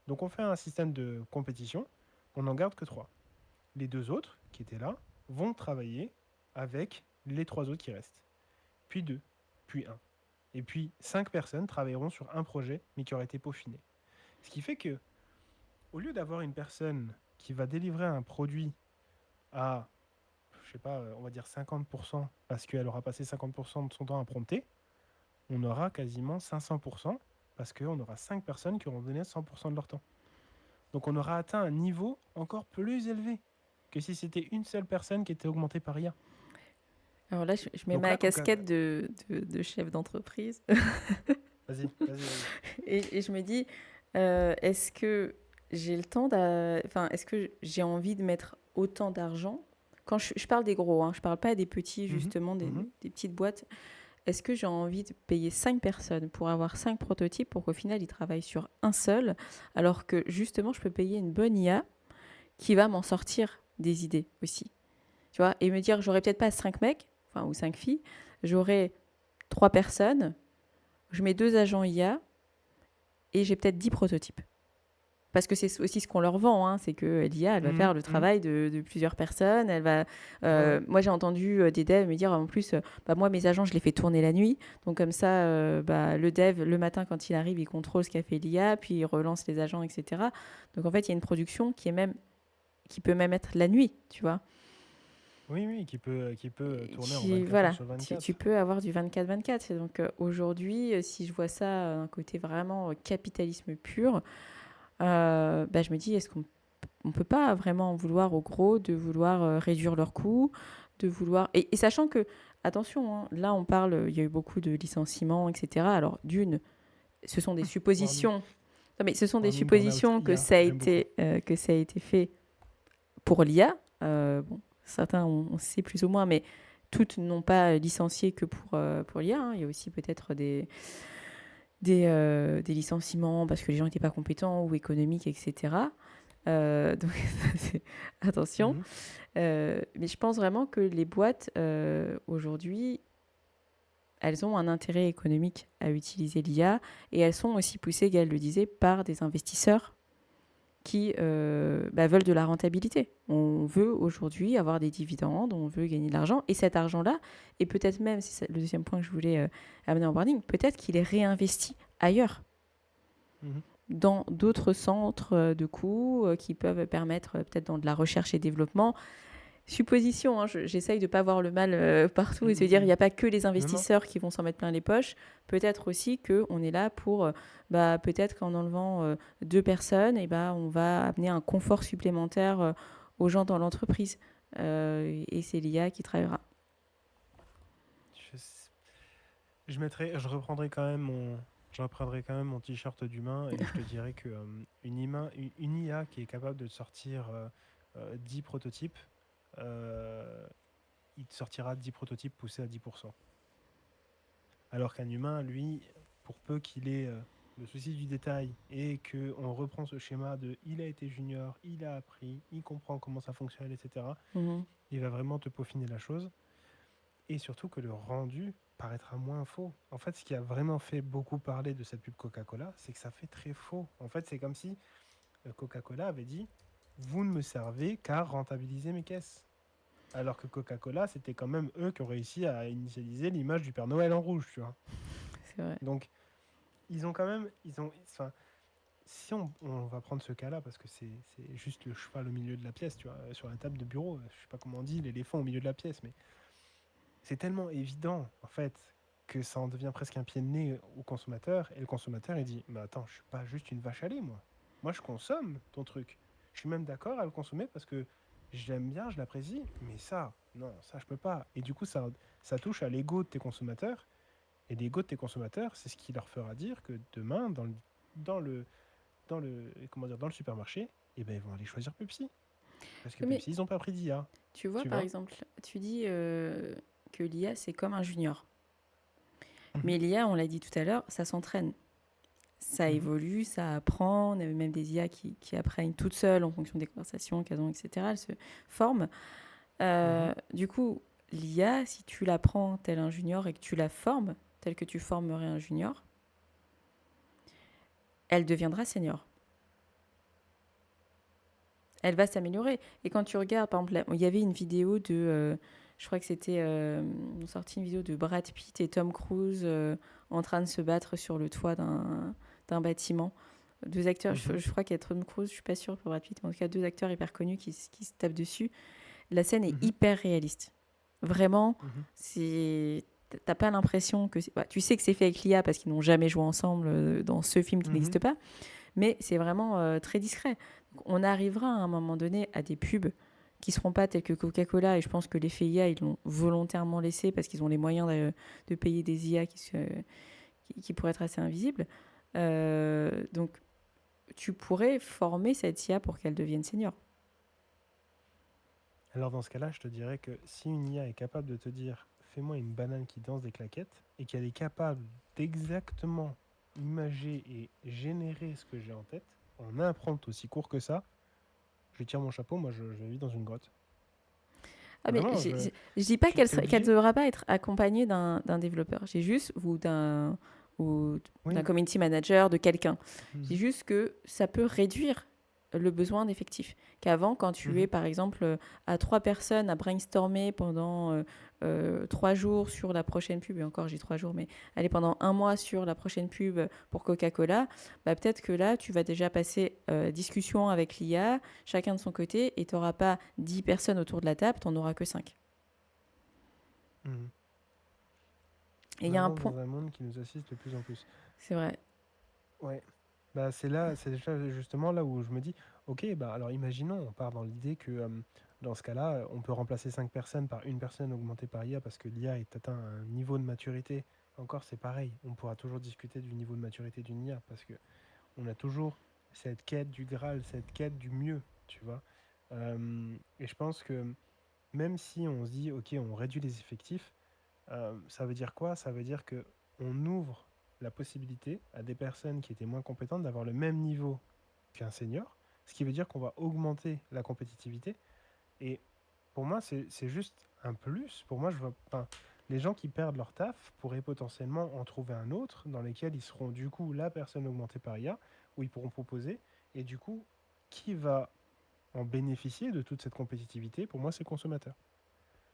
Donc on fait un système de compétition, on n'en garde que 3. Les 2 autres qui étaient là vont travailler avec les 3 autres qui restent. Puis 2, puis un. Et puis 5 personnes travailleront sur un projet, mais qui aura été peaufiné. Ce qui fait que, au lieu d'avoir une personne qui va délivrer un produit à, je sais pas, on va dire 50%, parce qu'elle aura passé 50% de son temps à prompter, on aura quasiment 500%, parce qu'on aura 5 personnes qui auront donné 100% de leur temps. Donc on aura atteint un niveau encore plus élevé que si c'était une seule personne qui était augmentée par IA. Alors là, je mets Donc ma là, Coca... casquette de chef d'entreprise Vas-y, vas-y, vas-y. et je me dis, est-ce que j'ai le temps enfin, est-ce que j'ai envie de mettre autant d'argent quand je parle des gros, hein, je parle pas des petits, Mhm, justement, mhm. des petites boîtes. Est-ce que j'ai envie de payer 5 personnes pour avoir 5 prototypes pour qu'au final, ils travaillent sur un seul, alors que justement, je peux payer une bonne IA qui va m'en sortir des idées aussi. Tu vois, et me dire, j'aurais peut-être pas 5 mecs, enfin, ou 5 filles, j'aurais 3 personnes, je mets 2 agents IA et j'ai peut-être 10 prototypes. Parce que c'est aussi ce qu'on leur vend, hein, c'est que l'IA, elle va Mhm, faire le mhm. travail de plusieurs personnes. Elle va, Ouais, ouais. moi, j'ai entendu des devs me dire, en plus, bah, moi, mes agents, je les fais tourner la nuit. Donc, comme ça, bah, le dev, le matin, quand il arrive, il contrôle ce qu'a fait l'IA, puis il relance les agents, etc. Donc, en fait, il y a une production qui peut même être la nuit, tu vois. Oui, oui, qui peut tourner en Voilà, 24 heures sur tu 24. peux avoir du 24/24. Et donc, aujourd'hui, si je vois ça d'un côté vraiment capitalisme pur, bah, je me dis, est-ce qu'on on peut pas vraiment en vouloir aux gros de vouloir réduire leurs coûts, de vouloir... Et sachant que, attention, hein, là on parle, il y a eu beaucoup de licenciements, etc. Alors d'une, ce sont des Warning, suppositions. Non, mais ce sont des warning burnout suppositions IA, j'aime beaucoup. que ça a été fait pour l'IA. Bon, certains on sait plus ou moins, mais toutes n'ont pas licencié que pour l'IA, hein. Il y a aussi peut-être des licenciements parce que les gens n'étaient pas compétents ou économiques, etc. Donc, attention. Mhm. Mais je pense vraiment que les boîtes, aujourd'hui, elles ont un intérêt économique à utiliser l'IA et elles sont aussi poussées, Gaëlle le disait, par des investisseurs qui bah, veulent de la rentabilité. On veut aujourd'hui avoir des dividendes, on veut gagner de l'argent et cet argent-là, et peut-être même, c'est le deuxième point que je voulais amener en boarding, peut-être qu'il est réinvesti ailleurs, Mhm. dans d'autres centres de coûts qui peuvent permettre peut-être dans de la recherche et développement. Supposition, hein, j'essaye de ne pas voir le mal partout et se dire il n'y Mhm. a pas que les Non, non. investisseurs qui vont s'en mettre plein les poches. Peut-être aussi qu'on est là pour, bah, peut-être qu'en enlevant 2 personnes, et bah, on va amener un confort supplémentaire aux gens dans l'entreprise. Et c'est l'IA qui travaillera. Je, s- je reprendrai quand même mon t-shirt d'humain et je te dirais que une IA qui est capable de te sortir 10 prototypes, euh, il te sortira 10 prototypes poussés à 10%. Alors qu'un humain, lui, pour peu qu'il ait le souci du détail et qu'on reprend ce schéma de il a été junior, il a appris, il comprend comment ça fonctionne, etc., Mhm. il va vraiment te peaufiner la chose. Et surtout que le rendu paraîtra moins faux. En fait, ce qui a vraiment fait beaucoup parler de cette pub Coca-Cola, c'est que ça fait très faux. En fait, c'est comme si Coca-Cola avait dit vous ne me servez qu'à rentabiliser mes caisses. Alors que Coca-Cola, c'était quand même eux qui ont réussi à initialiser l'image du Père Noël en rouge, tu vois. C'est vrai. Donc, ils ont quand même. Enfin, si on va prendre ce cas-là, parce que c'est juste le cheval au milieu de la pièce, tu vois, sur la table de bureau, je sais pas comment on dit, l'éléphant au milieu de la pièce, mais c'est tellement évident, en fait, que ça en devient presque un pied de nez au consommateur. Et le consommateur, il dit, mais attends, je suis pas juste une vache à lait, moi. Moi, je consomme ton truc. Je suis même d'accord à le consommer parce que j'aime bien, je l'apprécie. Mais ça, non, ça, je peux pas. Et du coup, ça touche à l'ego de tes consommateurs. Et l'ego de tes consommateurs, c'est ce qui leur fera dire que demain, dans le, comment dire, dans le supermarché, eh ben, ils vont aller choisir Pepsi. Parce que Mais Pepsi, ils ont pas pris d'IA. tu vois, Tu par vois. exemple, tu dis que l'IA, c'est comme un junior. Mhm, Mais l'IA, on l'a dit tout à l'heure, ça s'entraîne. Ça mhm, évolue, ça apprend. On a même des IA qui apprennent toutes seules en fonction des conversations qu'elles ont, etc. Elles se forment. mhm. Du coup, l'IA, si tu la prends tel un junior et que tu la formes, tel que tu formerais un junior, elle deviendra senior. Elle va s'améliorer. Et quand tu regardes, par exemple, il y avait une vidéo de... je crois que c'était... on sorti une vidéo de Brad Pitt et Tom Cruise en train de se battre sur le toit d'un bâtiment. Deux acteurs, Mhm, je crois qu'il y a Tom Cruise, je suis pas sûre pour Brad Pitt, mais en tout cas deux acteurs hyper connus qui se tapent dessus. La scène est mhm, hyper réaliste. Vraiment, mhm, c'est... T'as pas l'impression que... Bah, tu sais que c'est fait avec l'IA parce qu'ils n'ont jamais joué ensemble dans ce film qui mhm. n'existe pas, Mais c'est vraiment très discret. Donc, on arrivera à un moment donné à des pubs qui ne seront pas tels que Coca-Cola, et je pense que l'effet IA, ils l'ont volontairement laissé parce qu'ils ont les moyens de payer des IA qui pourraient être assez invisibles. Donc, tu pourrais former cette IA pour qu'elle devienne senior. Alors dans ce cas-là, je te dirais que si une IA est capable de te dire fais-moi une banane qui danse des claquettes et qu'elle est capable d'exactement imager et générer ce que j'ai en tête en un prompt aussi court que ça, je tire mon chapeau, moi je vis dans une grotte. Ah, mais Vraiment, je dis pas tu es qu'elle obligé. devra pas être accompagnée d'un développeur. J'ai juste, ou d'un Oui. community manager, de quelqu'un. J'ai Mhm, juste que ça peut réduire le besoin d'effectifs. Qu'avant, quand tu es, mhm, par exemple, à 3 personnes à brainstormer pendant 3 jours sur la prochaine pub, et encore j'ai 3 jours, mais allez, pendant un mois sur la prochaine pub pour Coca-Cola, bah, peut-être que là, tu vas déjà passer discussion avec l'IA, chacun de son côté, et tu n'auras pas 10 personnes autour de la table, tu n'en auras que 5. mhm. Et il On y a un avance point, dans un monde qui nous assiste de plus en plus. c'est vrai. Ouais. Bah, c'est là, c'est déjà justement là où je me dis, ok, bah alors imaginons, on part dans l'idée que dans ce cas-là, on peut remplacer 5 personnes par une personne augmentée par IA parce que l'IA est atteint un niveau de maturité. Encore, c'est pareil, on pourra toujours discuter du niveau de maturité d'une IA parce que on a toujours cette quête du Graal, cette quête du mieux, tu vois. Et je pense que même si on se dit, ok, on réduit les effectifs, ça veut dire quoi? Ça veut dire que on ouvre la possibilité à des personnes qui étaient moins compétentes d'avoir le même niveau qu'un senior, ce qui veut dire qu'on va augmenter la compétitivité. Et pour moi, c'est juste un plus. Pour moi, je vois pas. Les gens qui perdent leur taf pourraient potentiellement en trouver un autre dans lequel ils seront du coup la personne augmentée par IA, où ils pourront proposer. Et du coup, qui va en bénéficier de toute cette compétitivité? Pour moi, c'est le consommateur.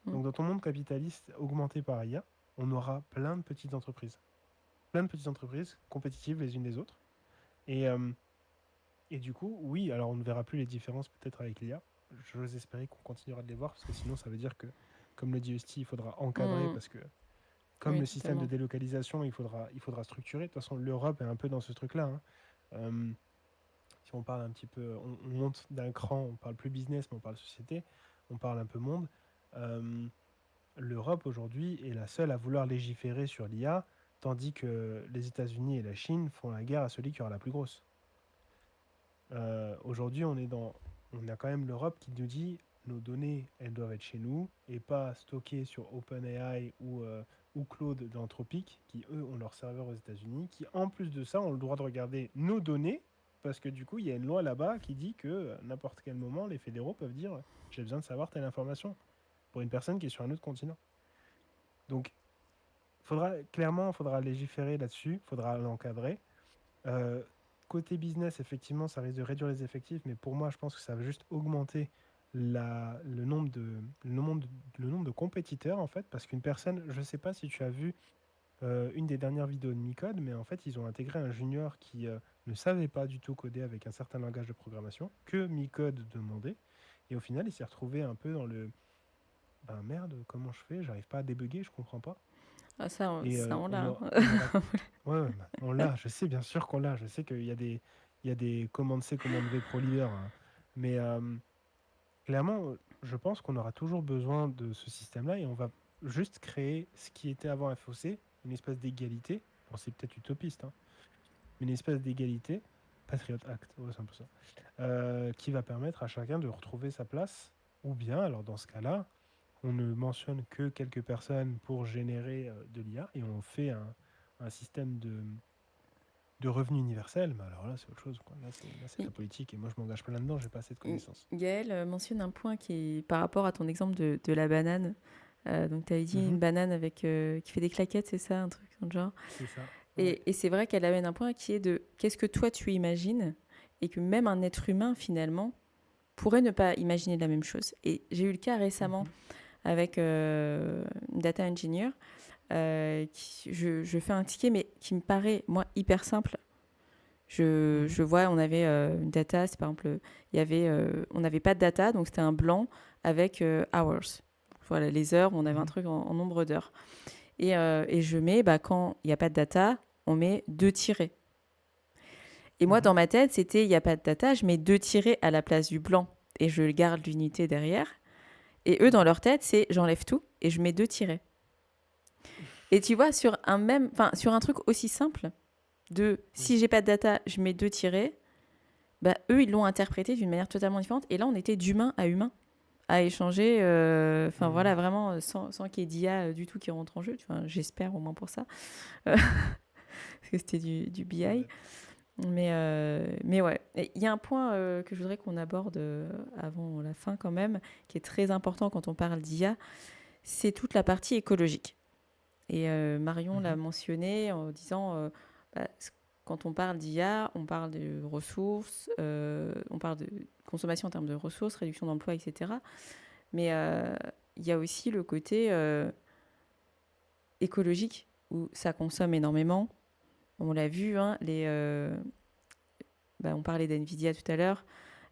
Mm. Donc dans ton monde capitaliste augmenté par IA, on aura plein de petites entreprises. Plein de petites entreprises compétitives les unes des autres. Et, euh, et du coup, oui, alors on ne verra plus les différences peut-être avec l'IA. J'ose espérer qu'on continuera de les voir parce que sinon ça veut dire que, comme le dit Esti, il faudra encadrer Mm. parce que comme Oui, le système de totalement. délocalisation, il faudra structurer. De toute façon, l'Europe est un peu dans ce truc-là, hein. Euh, si on parle un petit peu, on monte d'un cran, on parle plus business, mais on parle société, on parle un peu monde. Euh, L'Europe aujourd'hui est la seule à vouloir légiférer sur l'IA, tandis que les États-Unis et la Chine font la guerre à celui qui aura la plus grosse. Aujourd'hui, on a quand même l'Europe qui nous dit nos données, elles doivent être chez nous et pas stockées sur OpenAI ou Claude d'Anthropic, qui eux ont leur serveur aux États-Unis, qui en plus de ça ont le droit de regarder nos données, parce que du coup, il y a une loi là-bas qui dit que à n'importe quel moment, les fédéraux peuvent dire j'ai besoin de savoir telle information pour une personne qui est sur un autre continent. Donc, clairement, il faudra légiférer là-dessus, il faudra l'encadrer. Euh, Côté business, effectivement, ça risque de réduire les effectifs, mais pour moi, je pense que ça va juste augmenter le nombre de compétiteurs, en fait, parce qu'une personne, je ne sais pas si tu as vu une des dernières vidéos de Micode, mais en fait, ils ont intégré un junior qui ne savait pas du tout coder avec un certain langage de programmation que Micode demandait, et au final, il s'est retrouvé un peu dans le ben merde, comment je fais? J'arrive pas à débugger, je comprends pas. Ah, ça, Et on on, l'a. aura, on aura. Ouais, ouais, bah, on l'a, je sais bien sûr qu'on l'a. Je sais qu'il y a des commandes C, commandes V pro leader, hein. Mais clairement, je pense qu'on aura toujours besoin de ce système-là et on va juste créer ce qui était avant FOC, une espèce d'égalité. Bon, c'est peut-être utopiste, hein, mais une espèce d'égalité, Patriot Act, ouais, c'est un peu ça, qui va permettre à chacun de retrouver sa place. Ou bien, alors dans ce cas-là, on ne mentionne que quelques personnes pour générer de l'IA et on fait un système de revenu universel. Mais alors là, c'est autre chose, quoi. Là, c'est de la politique et moi, je m'engage pas là-dedans, j'ai pas assez de connaissances. Gaëlle mentionne un point qui est par rapport à ton exemple de la banane. Donc, tu avais dit une Mhm, banane avec, qui fait des claquettes, c'est ça, un truc dans le genre. c'est ça, ouais. Et c'est vrai qu'elle amène un point qui est de qu'est-ce que toi tu imagines et que même un être humain, finalement, pourrait ne pas imaginer la même chose. Et j'ai eu le cas récemment Mhm, avec une data engineer. Je fais un ticket, mais qui me paraît, moi, hyper simple. mhm, Je vois, on avait une data, c'est par exemple, on n'avait pas de data, donc c'était un blanc avec hours. Voilà, les heures, on avait un mhm, truc en nombre d'heures. Et je mets, bah, quand il n'y a pas de data, on met deux tirets. Et moi, Mhm. dans ma tête, c'était, il n'y a pas de data, je mets 2 tirets à la place du blanc et je garde l'unité derrière. Et eux, dans Mhm. leur tête, c'est j'enlève tout et je mets 2 tirets. Et tu vois, sur un truc aussi simple, de Oui. si j'ai pas de data, je mets 2 tirets, bah, eux, ils l'ont interprété d'une manière totalement différente. Et là, on était d'humain à humain à échanger, enfin voilà, Mhm. vraiment sans qu'il y ait d'IA du tout qui rentre en jeu. Enfin, j'espère au moins pour ça, parce que c'était du Ça va BI. être- Mais ouais, il y a un point que je voudrais qu'on aborde avant la fin quand même, qui est très important quand on parle d'IA, c'est toute la partie écologique. Et Marion l'a Mhm. mentionné en disant, bah, quand on parle d'IA, on parle de ressources, on parle de consommation en termes de ressources, réduction d'emplois, etc. Mais il y a aussi le côté écologique où ça consomme énormément. On l'a vu, hein, on parlait d'NVIDIA tout à l'heure.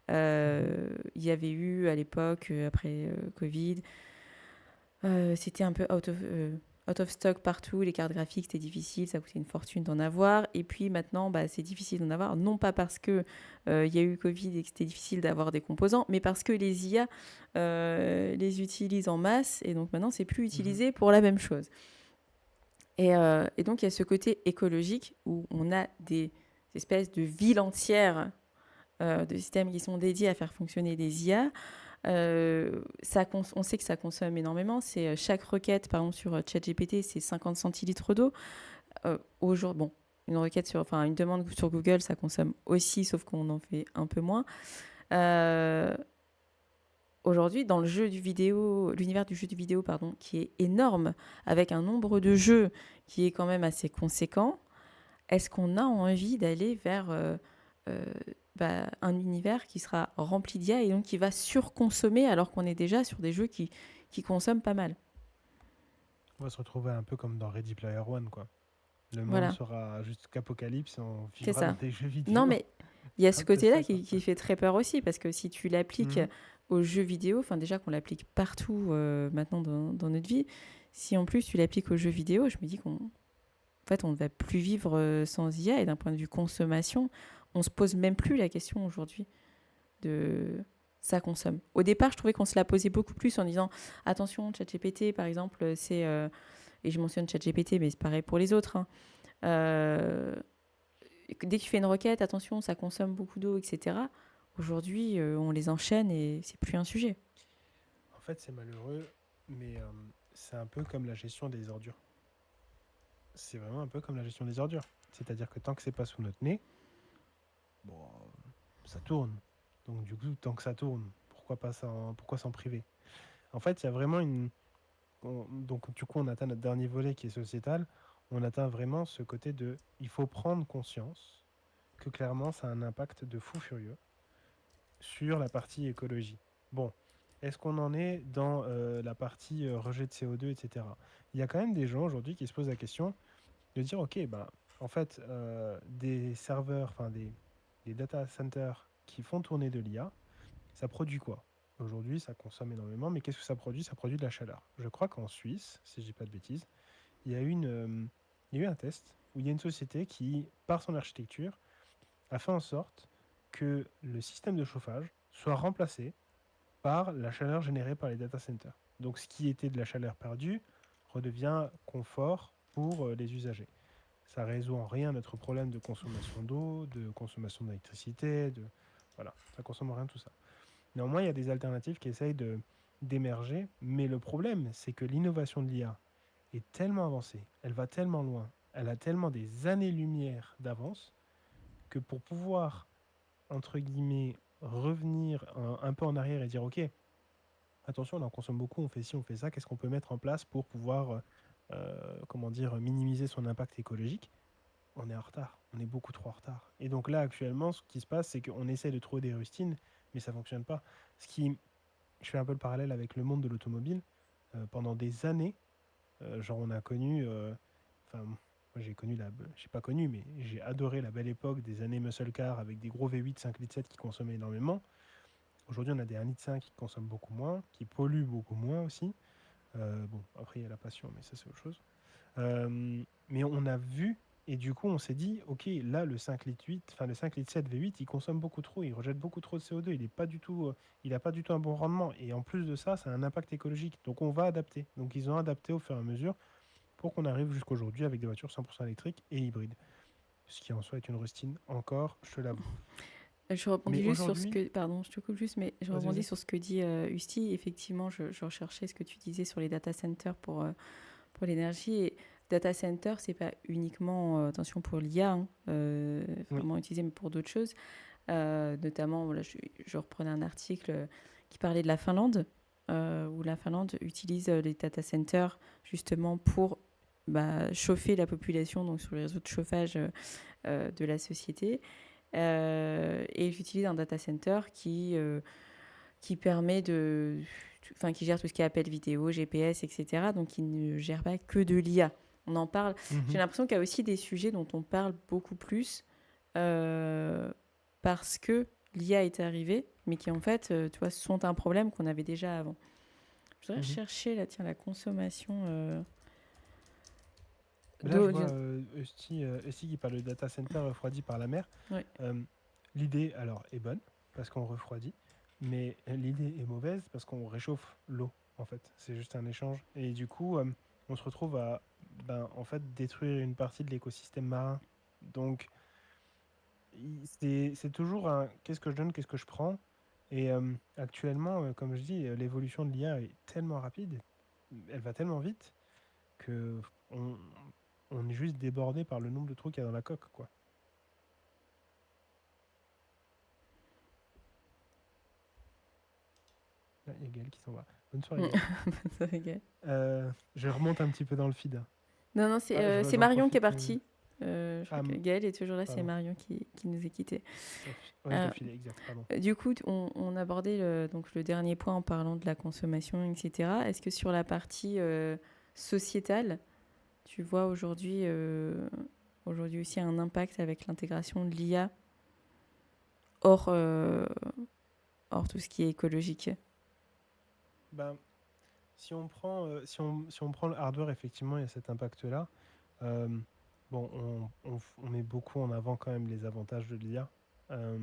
Mhm. Il y avait eu à l'époque, après Covid, c'était un peu out of stock partout. Les cartes graphiques, c'était difficile, ça coûtait une fortune d'en avoir. Et puis maintenant, bah, c'est difficile d'en avoir, non pas parce que il y a eu Covid et que c'était difficile d'avoir des composants, mais parce que les IA les utilisent en masse et donc maintenant, c'est plus Mhm. utilisé pour la même chose. Et donc, il y a ce côté écologique où on a des espèces de villes entières de systèmes qui sont dédiés à faire fonctionner des IA. On sait que ça consomme énormément. C'est chaque requête, par exemple sur ChatGPT, c'est 50 centilitres d'eau. Au jour, bon, une demande sur Google, ça consomme aussi, sauf qu'on en fait un peu moins. Euh, Aujourd'hui, dans l'univers du jeu du vidéo, pardon, qui est énorme, avec un nombre de jeux qui est quand même assez conséquent, est-ce qu'on a envie d'aller vers euh, un univers qui sera rempli d'IA et donc qui va surconsommer alors qu'on est déjà sur des jeux qui consomment pas mal. On va se retrouver un peu comme dans Ready Player One, quoi. Le monde Voilà, sera juste qu'apocalypse et on c'est vivra dans ça. des jeux Non, vidéo. mais il y a C'est ce un peu côté-là ça, quoi. qui fait très peur aussi, parce que si tu l'appliques Mhm. aux jeux vidéo, enfin déjà qu'on l'applique partout maintenant dans notre vie, si en plus tu l'appliques aux jeux vidéo, je me dis on ne va plus vivre sans IA et d'un point de vue consommation, on se pose même plus la question aujourd'hui de ça consomme. Au départ, je trouvais qu'on se la posait beaucoup plus en disant attention, ChatGPT par exemple, et je mentionne ChatGPT, mais c'est pareil pour les autres. Hein. Euh, Dès que tu fais une requête, attention, ça consomme beaucoup d'eau, etc. Aujourd'hui, on les enchaîne et c'est plus un sujet. En fait, c'est malheureux, mais c'est un peu comme la gestion des ordures. C'est vraiment un peu comme la gestion des ordures. C'est-à-dire que tant que c'est pas sous notre nez, bon, ça tourne. Donc du coup, tant que ça tourne, pourquoi s'en priver? En fait, il y a vraiment donc du coup, on atteint notre dernier volet qui est sociétal. On atteint vraiment ce côté de, il faut prendre conscience que clairement, ça a un impact de fou furieux sur la partie écologie. Bon, est-ce qu'on en est dans la partie rejet de CO2, etc. Il y a quand même des gens aujourd'hui qui se posent la question de dire, ok, ben, en fait, des serveurs, des data centers qui font tourner de l'IA, ça produit quoi? Aujourd'hui, ça consomme énormément, mais qu'est-ce que ça produit? Ça produit de la chaleur. Je crois qu'en Suisse, si je dis pas de bêtises, il y a il y a eu un test où il y a une société qui, par son architecture, a fait en sorte que le système de chauffage soit remplacé par la chaleur générée par les data centers. Donc ce qui était de la chaleur perdue redevient confort pour les usagers. Ça résout en rien notre problème de consommation d'eau, de consommation d'électricité, voilà, ça consomme rien tout ça. Néanmoins, il y a des alternatives qui essayent d'émerger, mais le problème, c'est que l'innovation de l'IA est tellement avancée, elle va tellement loin, elle a tellement des années-lumière d'avance que pour pouvoir, entre guillemets, revenir un peu en arrière et dire, OK, attention, on en consomme beaucoup, on fait ci, on fait ça, qu'est-ce qu'on peut mettre en place pour pouvoir, comment dire, minimiser son impact écologique? On est en retard, on est beaucoup trop en retard. Et donc là, actuellement, ce qui se passe, c'est qu'on essaie de trouver des rustines, mais ça ne fonctionne pas. Ce qui, je fais un peu le parallèle avec le monde de l'automobile. Pendant des années, genre on a connu, enfin moi j'ai connu j'ai pas connu, mais j'ai adoré la belle époque des années muscle car avec des gros V8 5 litres 7 qui consommaient énormément. Aujourd'hui on a des 1 litre 5 qui consomment beaucoup moins, qui polluent beaucoup moins aussi. Bon, après il y a la passion, mais ça c'est autre chose. Mais on a vu Et du coup, on s'est dit, OK, là, le 5 litres 8, enfin le 5 litres 7 V8, il consomme beaucoup trop, il rejette beaucoup trop de CO2, il n'a pas du tout un bon rendement. Et en plus de ça, ça a un impact écologique. Donc on va adapter. Donc ils ont adapté au fur et à mesure pour qu'on arrive jusqu'aujourd'hui avec des voitures 100% électriques et hybrides. Ce qui en soi est une rustine encore, je te l'avoue. Je rebondis Mais juste sur ce aujourd'hui, que... Pardon, je te coupe juste, mais je vas-y, rebondis vas-y. sur ce que dit Usty. Effectivement, je recherchais ce que tu disais sur les data centers pour l'énergie. Et data center, c'est pas uniquement, attention pour l'IA, hein, Oui. vraiment utilisé, mais pour d'autres choses. Notamment, voilà, je reprenais un article qui parlait de la Finlande, où la Finlande utilise les data centers justement pour chauffer la population, donc sur les réseaux de chauffage de la société. Et j'utilise un data center qui permet enfin, qui gère tout ce qui est appel vidéo, GPS, etc. Donc, qui ne gère pas que de l'IA. On en parle. J'ai Mhm. l'impression qu'il y a aussi des sujets dont on parle beaucoup plus euh, parce que l'IA est arrivée, mais qui en fait, tu vois, sont un problème qu'on avait déjà avant. Je voudrais Mhm. chercher là, tiens, la consommation Là, je d'eau. vois Esti qui parle de data center refroidi par la mer. Ouais. Euh, L'idée, alors, est bonne, parce qu'on refroidit, mais l'idée est mauvaise parce qu'on réchauffe l'eau, en fait. C'est juste un échange. Et du coup, on se retrouve à, en fait, détruire une partie de l'écosystème marin. Donc, c'est toujours un qu'est-ce que je donne, qu'est-ce que je prends. Et actuellement, comme je dis, l'évolution de l'IA est tellement rapide, elle va tellement vite que on, on est juste débordé par le nombre de trous qu'il y a dans la coque, quoi. Ah, il y a Gaël qui s'en va. Bonne soirée, Gaël. Ça rigole. Je remonte un petit peu dans le feed. Non, non, Ah, c'est j'en Marion qui est profite. partie. Je crois Ah, que Gaëlle est toujours là, c'est pardon. Marion qui nous a quittés. Ouais, t'as Euh, filé, exact, pardon. du coup, on abordait donc le dernier point en parlant de la consommation, etc. Est-ce que sur la partie sociétale, tu vois aujourd'hui aussi un impact avec l'intégration de l'IA hors, hors tout ce qui est écologique? Ben, si on prend le hardware, effectivement, il y a cet impact-là. Euh, bon, on met beaucoup en avant quand même les avantages de l'IA. Euh,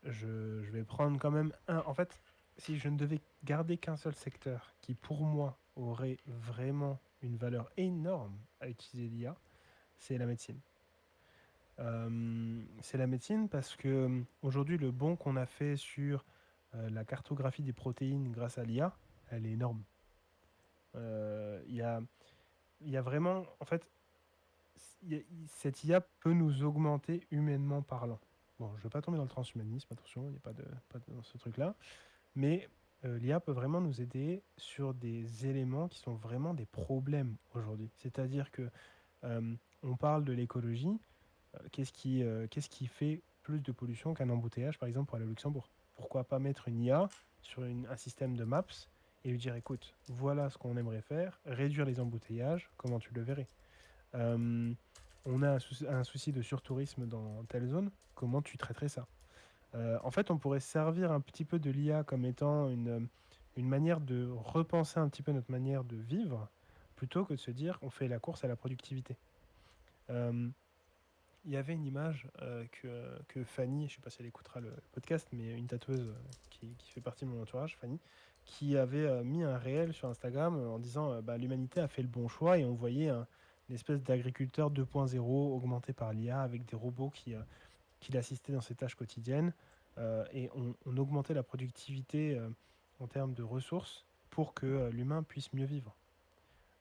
je vais prendre quand même un. En fait, si je ne devais garder qu'un seul secteur qui, pour moi, aurait vraiment une valeur énorme à utiliser l'IA, c'est la médecine. C'est la médecine parce que aujourd'hui, le bond qu'on a fait sur la cartographie des protéines grâce à l'IA, elle est énorme. Il y a vraiment, en fait, cette IA peut nous augmenter humainement parlant. Bon, je ne vais pas tomber dans le transhumanisme, attention, il n'y a pas dans ce truc-là. Mais l'IA peut vraiment nous aider sur des éléments qui sont vraiment des problèmes aujourd'hui. C'est-à-dire que on parle de l'écologie. Qu'est-ce qui fait plus de pollution qu'un embouteillage, par exemple, pour aller au Luxembourg? Pourquoi pas mettre une IA sur un système de maps et lui dire, écoute, voilà ce qu'on aimerait faire, réduire les embouteillages, comment tu le verrais? Euh, on a un souci de surtourisme dans telle zone, comment tu traiterais ça? En fait, on pourrait servir un petit peu de l'IA comme étant une manière de repenser un petit peu notre manière de vivre, plutôt que de se dire on fait la course à la productivité. Euh, il y avait une image que Fanny, je ne sais pas si elle écoutera le podcast, mais une tatoueuse qui fait partie de mon entourage, Fanny, qui avait mis un réel sur Instagram en disant bah, l'humanité a fait le bon choix et on voyait une espèce d'agriculteur 2.0 augmenté par l'IA avec des robots qui l'assistaient dans ses tâches quotidiennes et on augmentait la productivité en termes de ressources pour que l'humain puisse mieux vivre.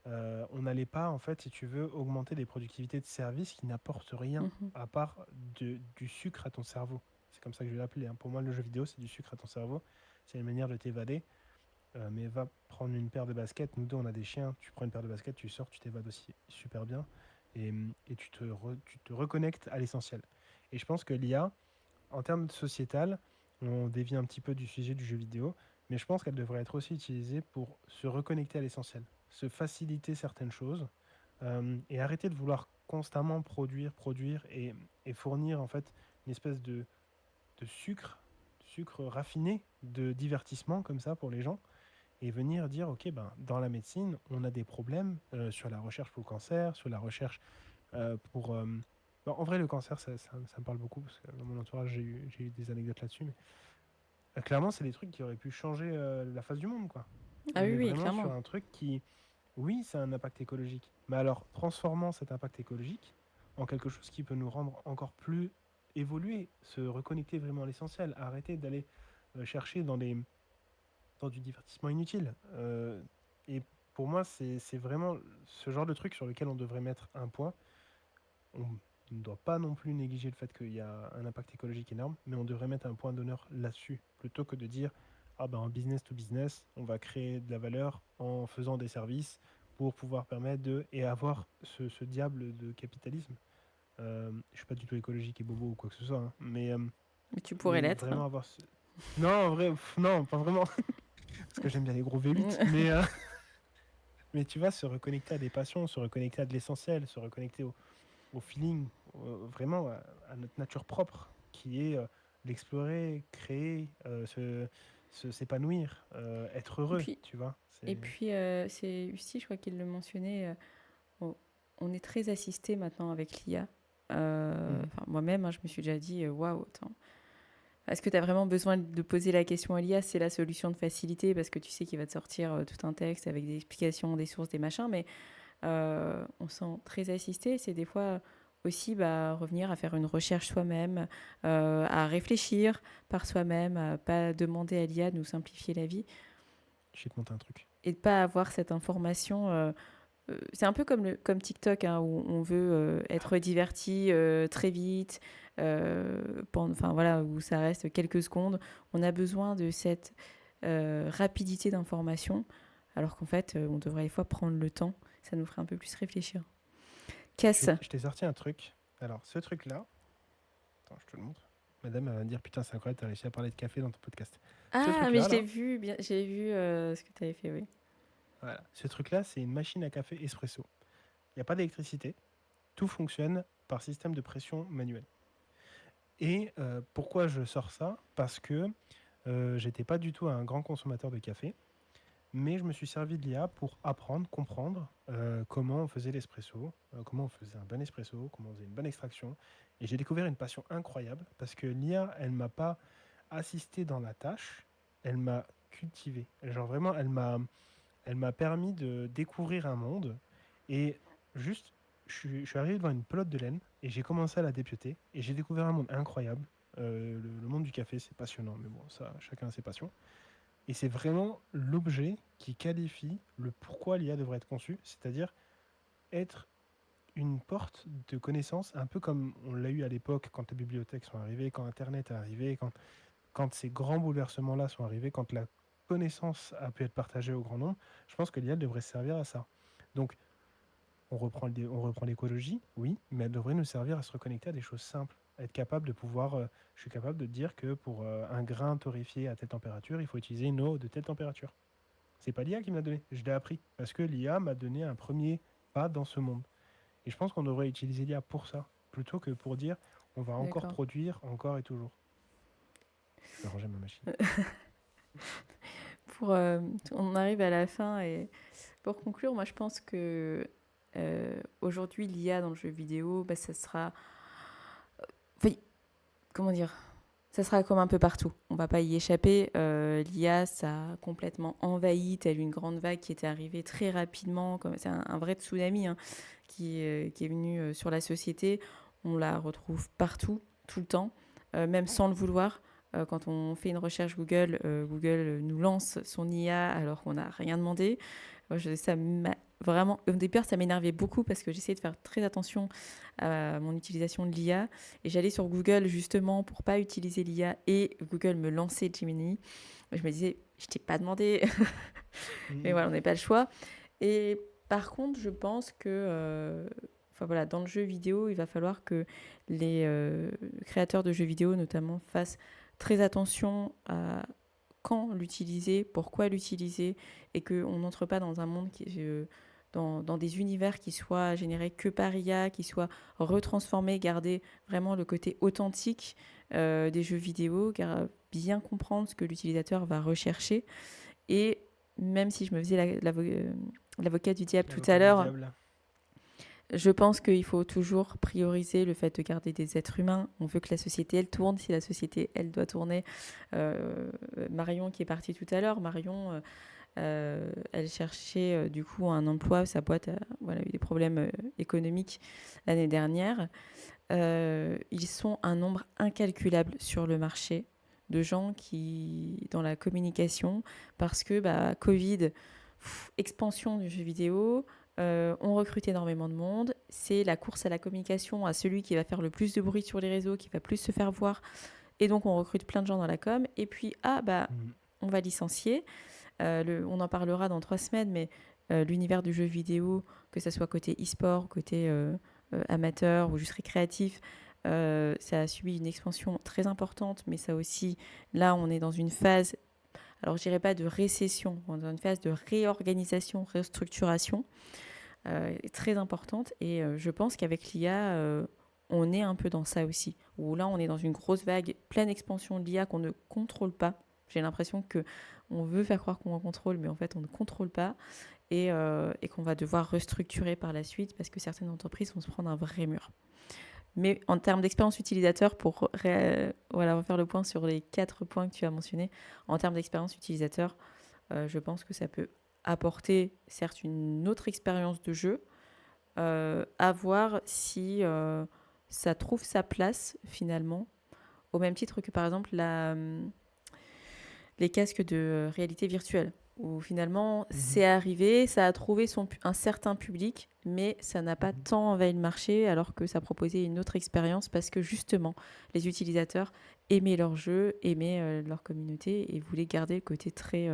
On n'allait pas, en fait, si tu veux, augmenter les productivités de services qui n'apportent rien Mhm. à part du sucre à ton cerveau. C'est comme ça que je vais l'appeler, hein. Pour moi, le jeu vidéo, c'est du sucre à ton cerveau. C'est une manière de t'évader. Mais va prendre une paire de baskets. Nous deux, on a des chiens. Tu prends une paire de baskets, tu sors, tu t'évades aussi super bien. Et tu te reconnectes à l'essentiel. Et je pense que l'IA, en termes sociétal, on dévie un petit peu du sujet du jeu vidéo, mais je pense qu'elle devrait être aussi utilisée pour se reconnecter à l'essentiel, se faciliter certaines choses et arrêter de vouloir constamment produire et fournir en fait une espèce de sucre raffiné de divertissement comme ça pour les gens et venir dire ok ben dans la médecine on a des problèmes sur la recherche pour le cancer, sur la recherche pour... bon, en vrai, le cancer, ça me parle beaucoup, parce que dans mon entourage, j'ai eu des anecdotes là-dessus, mais clairement, c'est des trucs qui auraient pu changer la face du monde, quoi. Ah On oui, est oui, vraiment sur clairement. un truc qui, oui, c'est un impact écologique, mais alors transformant cet impact écologique en quelque chose qui peut nous rendre encore plus évoluer, se reconnecter vraiment à l'essentiel, arrêter d'aller chercher dans du divertissement inutile. Et pour moi, c'est vraiment ce genre de truc sur lequel on devrait mettre un point. On ne doit pas non plus négliger le fait qu'il y a un impact écologique énorme, mais on devrait mettre un point d'honneur là-dessus, plutôt que de dire, ah ben en business to business, on va créer de la valeur en faisant des services pour pouvoir permettre de... et avoir ce diable de capitalisme. Je suis pas du tout écologique et bobo ou quoi que ce soit, hein, Mais tu pourrais mais l'être. vraiment avoir ce... Non, en vrai, non, pas vraiment, parce que j'aime bien les gros V8, mais tu vois, se reconnecter à des passions, se reconnecter à de l'essentiel, se reconnecter au feeling, vraiment à notre nature propre, qui est l'explorer, créer, s'épanouir, être Et heureux, puis, tu vois. et C'est... puis c'est Lucie, je crois qu'il le mentionnait, on est très assisté maintenant avec l'IA. Mhm. Enfin, moi-même, hein, je me suis déjà dit, waouh, attends. Est-ce que tu as vraiment besoin de poser la question à l'IA? C'est la solution de facilité parce que tu sais qu'il va te sortir tout un texte avec des explications, des sources, des machins, mais on se sent très assisté. C'est des fois aussi revenir à faire une recherche soi-même, à réfléchir par soi-même, à pas demander à l'IA de nous simplifier la vie Je vais te monter un truc. et de pas avoir cette information. C'est un peu comme TikTok, hein, où on veut être diverti très vite, enfin voilà, où ça reste quelques secondes. On a besoin de cette rapidité d'information, alors qu'en fait, on devrait des fois prendre le temps. Ça nous ferait un peu plus réfléchir. Casse. Je t'ai sorti un truc. Alors, ce truc-là, attends, je te le montre. Madame elle va me dire, putain, c'est incroyable, t'as réussi à parler de café dans ton podcast. Ce Ah, mais truc-là, je l'ai là, vu, bien, j'ai vu ce que tu avais fait, oui. voilà. Ce truc-là, c'est une machine à café espresso. Il n'y a pas d'électricité. Tout fonctionne par système de pression manuelle. Et pourquoi je sors ça? Parce que j'étais pas du tout un grand consommateur de café, mais je me suis servi de l'IA pour apprendre, comprendre comment on faisait l'espresso, comment on faisait un bon espresso, comment on faisait une bonne extraction. Et j'ai découvert une passion incroyable parce que l'IA, elle m'a pas assisté dans la tâche, elle m'a cultivé. Genre vraiment, elle m'a permis de découvrir un monde et juste, je suis arrivé devant une pelote de laine et j'ai commencé à la dépioter et j'ai découvert un monde incroyable. Le monde du café, c'est passionnant, mais bon, ça, chacun a ses passions. Et c'est vraiment l'objet qui qualifie le pourquoi l'IA devrait être conçue, c'est-à-dire être une porte de connaissances, un peu comme on l'a eu à l'époque quand les bibliothèques sont arrivées, quand Internet est arrivé, quand ces grands bouleversements-là sont arrivés, quand la connaissance a pu être partagée au grand nombre. Je pense que l'IA devrait servir à ça. Donc, on reprend l'écologie, oui, mais elle devrait nous servir à se reconnecter à des choses simples. À être capable de pouvoir, je suis capable de dire que pour un grain torréfié à telle température, il faut utiliser une eau de telle température. C'est pas l'IA qui me l'a donné, je l'ai appris. Parce que l'IA m'a donné un premier pas dans ce monde. Et je pense qu'on devrait utiliser l'IA pour ça, plutôt que pour dire on va encore D'accord. produire, encore et toujours. Je vais ranger ma machine. Pour, on arrive à la fin et pour conclure, moi je pense que aujourd'hui l'IA dans le jeu vidéo, ça sera, enfin, comment dire, ça sera comme un peu partout. On va pas y échapper. L'IA, ça a complètement envahi, telle une grande vague qui était arrivée très rapidement. C'est un vrai tsunami, hein, qui est venu sur la société. On la retrouve partout, tout le temps, même sans le vouloir. Quand on fait une recherche Google, Google nous lance son IA alors qu'on n'a rien demandé. Moi, ça m'a vraiment, au départ, ça m'énervait beaucoup parce que j'essayais de faire très attention à mon utilisation de l'IA et j'allais sur Google justement pour pas utiliser l'IA et Google me lançait Gemini. Je me disais, je t'ai pas demandé, mais Mhm. voilà, on n'a pas le choix. Et par contre, je pense que, enfin voilà, dans le jeu vidéo, il va falloir que les créateurs de jeux vidéo notamment fassent très attention à quand l'utiliser, pourquoi l'utiliser, et qu'on n'entre pas dans un monde dans des univers qui soient générés que par IA, qui soient retransformés, garder vraiment le côté authentique des jeux vidéo, car bien comprendre ce que l'utilisateur va rechercher. Et même si je me faisais l'avocat du diable tout à L'avocat du l'heure, diable. Je pense qu'il faut toujours prioriser le fait de garder des êtres humains. On veut que la société, elle tourne. Si la société, elle doit tourner, euh, Marion qui est partie tout à l'heure, Marion, elle cherchait du coup un emploi. Sa boîte a voilà, eu des problèmes économiques l'année dernière. Ils sont un nombre incalculable sur le marché de gens qui, dans la communication, parce que Covid, expansion du jeu vidéo, on recrute énormément de monde. C'est la course à la communication, à celui qui va faire le plus de bruit sur les réseaux, qui va plus se faire voir. Et donc, on recrute plein de gens dans la com. Et puis, Mhm. on va licencier. On en parlera dans 3 semaines, mais l'univers du jeu vidéo, que ce soit côté e-sport, côté amateur ou juste récréatif, ça a subi une expansion très importante, mais ça aussi, là, on est dans une phase, alors je dirais pas de récession, on est dans une phase de réorganisation, restructuration très importante. Et je pense qu'avec l'IA, on est un peu dans ça aussi, où là, on est dans une grosse vague, pleine expansion de l'IA qu'on ne contrôle pas. J'ai l'impression que on veut faire croire qu'on en contrôle, mais en fait, on ne contrôle pas et qu'on va devoir restructurer par la suite parce que certaines entreprises vont se prendre un vrai mur. Mais en termes d'expérience utilisateur, pour voilà, refaire le point sur les 4 points que tu as mentionnés, en termes d'expérience utilisateur, je pense que ça peut apporter certes une autre expérience de jeu, à voir si ça trouve sa place finalement, au même titre que par exemple les casques de réalité virtuelle, où finalement Mhm. c'est arrivé, ça a trouvé un certain public, mais ça n'a pas Mhm. tant envahi le marché alors que ça proposait une autre expérience parce que justement les utilisateurs aimaient leur jeu, aimaient leur communauté et voulaient garder le côté très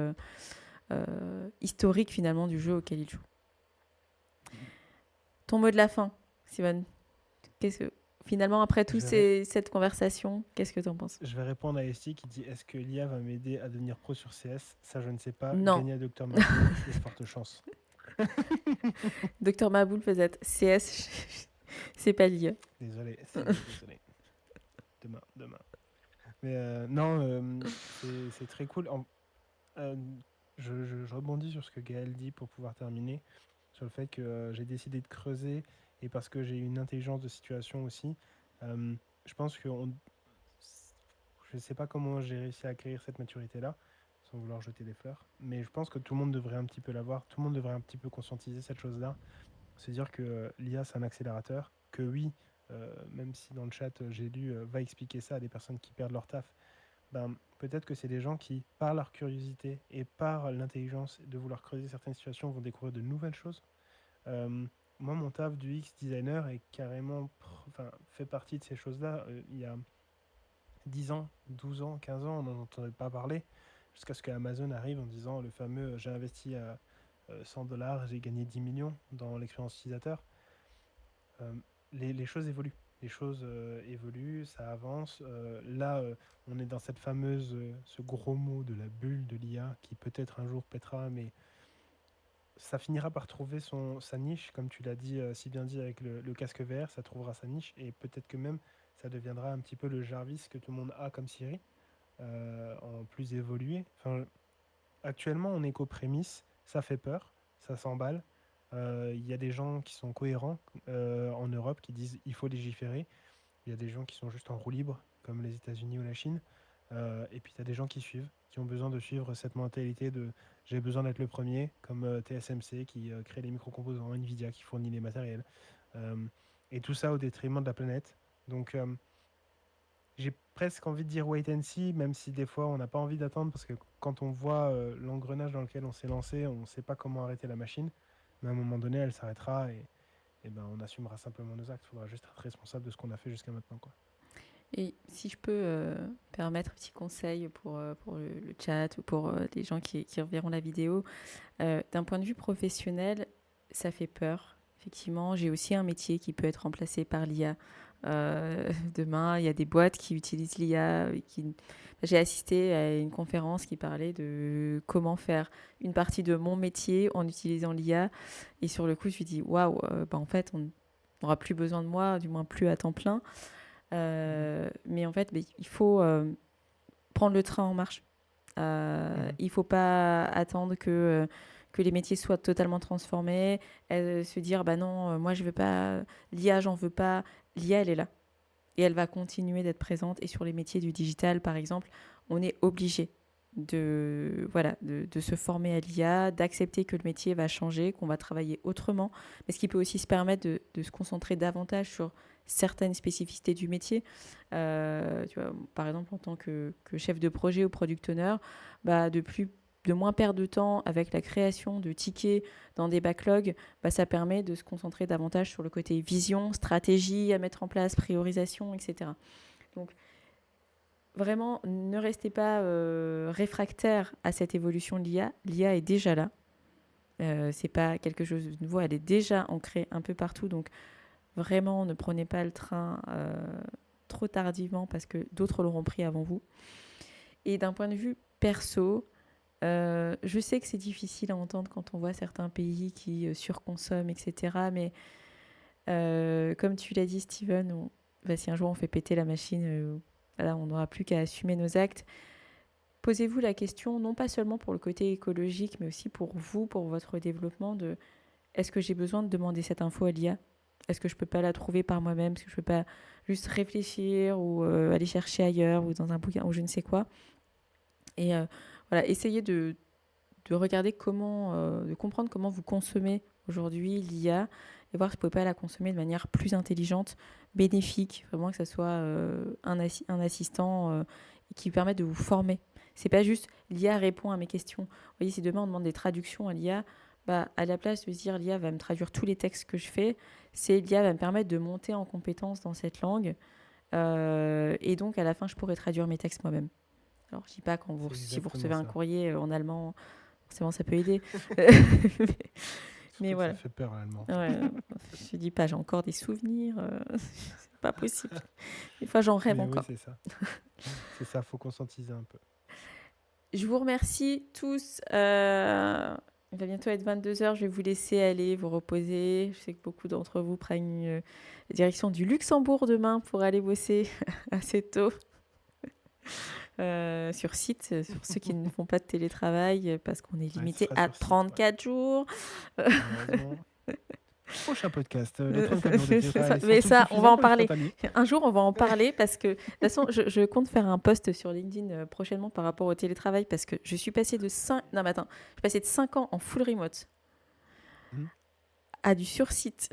historique finalement du jeu auquel ils jouent. Mhm. Ton mot de la fin, Simone. Qu'est-ce que finalement après Je vais, cette conversation, qu'est-ce que tu en penses? je vais répondre à Esti qui dit est-ce que l'IA va m'aider à devenir pro sur CS? Ça, je ne sais pas. Non. Gagner à Docteur Maboul, il y a de fortes chances. Docteur Maboul peut-être. CS, c'est pas lié. Désolé, désolé. Demain, demain. Mais non, c'est très cool. Euh, je rebondis sur ce que Gaël dit pour pouvoir terminer, sur le fait que j'ai décidé de creuser et parce que j'ai une intelligence de situation aussi. euh, je pense que je ne sais pas comment j'ai réussi à acquérir cette maturité-là, sans vouloir jeter des fleurs, mais je pense que tout le monde devrait un petit peu l'avoir, tout le monde devrait un petit peu conscientiser cette chose-là, se dire que l'IA c'est un accélérateur, que oui, même si dans le chat j'ai lu va expliquer ça à des personnes qui perdent leur taf, ben, peut-être que c'est des gens qui, par leur curiosité et par l'intelligence de vouloir creuser certaines situations, vont découvrir de nouvelles choses. Euh, Moi, mon taf du X designer est carrément, enfin, fait partie de ces choses-là. Il y a 10 ans, 12 ans, 15 ans, on n'en entendait pas parler, jusqu'à ce que Amazon arrive en disant le fameux j'ai investi à 100 $, j'ai gagné 10 millions dans l'expérience utilisateur. Euh, les choses évoluent. Les choses évoluent, ça avance. Là, on est dans cette fameuse, ce gros mot de la bulle de l'IA qui peut-être un jour pètera, mais ça finira par trouver sa niche, comme tu l'as dit, si bien dit avec le casque VR, ça trouvera sa niche et peut-être que même ça deviendra un petit peu le Jarvis que tout le monde a comme Siri, en plus évolué. Enfin, actuellement, on est qu'aux prémices, ça fait peur, ça s'emballe. Il y a des gens qui sont cohérents en Europe qui disent il faut légiférer. Il y a des gens qui sont juste en roue libre, comme les États-Unis ou la Chine. Et puis il y a des gens qui suivent, qui ont besoin de suivre cette mentalité de j'ai besoin d'être le premier, comme TSMC qui crée les microcomposants, Nvidia qui fournit les matériels. Euh, et tout ça au détriment de la planète. Donc j'ai presque envie de dire wait and see, même si des fois on n'a pas envie d'attendre parce que quand on voit l'engrenage dans lequel on s'est lancé, on ne sait pas comment arrêter la machine. Mais à un moment donné, elle s'arrêtera et ben, on assumera simplement nos actes. Il faudra juste être responsable de ce qu'on a fait jusqu'à maintenant, quoi. Et si je peux permettre un petit conseil pour le chat ou pour les gens qui reverront la vidéo, d'un point de vue professionnel, ça fait peur. Effectivement, j'ai aussi un métier qui peut être remplacé par l'IA. Demain, il y a des boîtes qui utilisent l'IA. J'ai assisté à une conférence qui parlait de comment faire une partie de mon métier en utilisant l'IA. Et sur le coup, je me dis, waouh, en fait, on n'aura plus besoin de moi, du moins plus à temps plein. Mhm. Mais en fait, il faut prendre le train en marche. Mhm. Il ne faut pas attendre que les métiers soient totalement transformés, se dire bah non, moi je veux pas, l'IA j'en veux pas, l'IA elle est là et elle va continuer d'être présente. Et sur les métiers du digital par exemple, on est obligé de se former à l'IA, d'accepter que le métier va changer, qu'on va travailler autrement, mais ce qui peut aussi se permettre de se concentrer davantage sur certaines spécificités du métier. Tu vois, par exemple, en tant que chef de projet ou product owner, bah, de moins perdre de temps avec la création de tickets dans des backlogs, bah, ça permet de se concentrer davantage sur le côté vision, stratégie à mettre en place, priorisation, etc. Donc, vraiment, ne restez pas réfractaire à cette évolution de l'IA. L'IA est déjà là. C'est pas quelque chose de nouveau. Elle est déjà ancrée un peu partout. Donc, vraiment, ne prenez pas le train trop tardivement parce que d'autres l'auront pris avant vous. Et d'un point de vue perso, je sais que c'est difficile à entendre quand on voit certains pays qui surconsomment, etc. Mais comme tu l'as dit, Steven, si un jour on fait péter la machine, voilà, on n'aura plus qu'à assumer nos actes. Posez-vous la question, non pas seulement pour le côté écologique, mais aussi pour vous, pour votre développement, de est-ce que j'ai besoin de demander cette info à l'IA ? Est-ce que je ne peux pas la trouver par moi-même ? Est-ce que je ne peux pas juste réfléchir ou aller chercher ailleurs ou dans un bouquin ou je ne sais quoi ? Et voilà, essayez de regarder de comprendre comment vous consommez aujourd'hui l'IA et voir si vous ne pouvez pas la consommer de manière plus intelligente, bénéfique, vraiment que ça soit un assistant qui vous permette de vous former. C'est pas juste l'IA répond à mes questions. Vous voyez, si demain on demande des traductions à l'IA, bah, à la place de se dire l'IA va me traduire tous les textes que je fais, c'est l'IA va me permettre de monter en compétence dans cette langue et donc à la fin je pourrai traduire mes textes moi-même. Alors je dis pas si vous recevez un courrier en allemand, forcément ça peut aider. mais voilà. Ça fait peur l'allemand. Ouais, je dis pas, j'ai encore des souvenirs, c'est pas possible. Des fois j'en rêve encore. Oui, c'est ça. C'est ça, faut conscientiser un peu. Je vous remercie tous. Il va bientôt être 22h, je vais vous laisser aller, vous reposer. Je sais que beaucoup d'entre vous prennent la direction du Luxembourg demain pour aller bosser assez tôt. Sur site, sur ceux qui ne font pas de télétravail, parce qu'on est limité à 34 jours. Prochain podcast, les 34 jours de télétravail. Mais ça, on va en parler. Un jour, on va en parler parce que, de toute façon, je compte faire un post sur LinkedIn prochainement par rapport au télétravail parce que je suis passée de 5 ans en full remote à du sur-site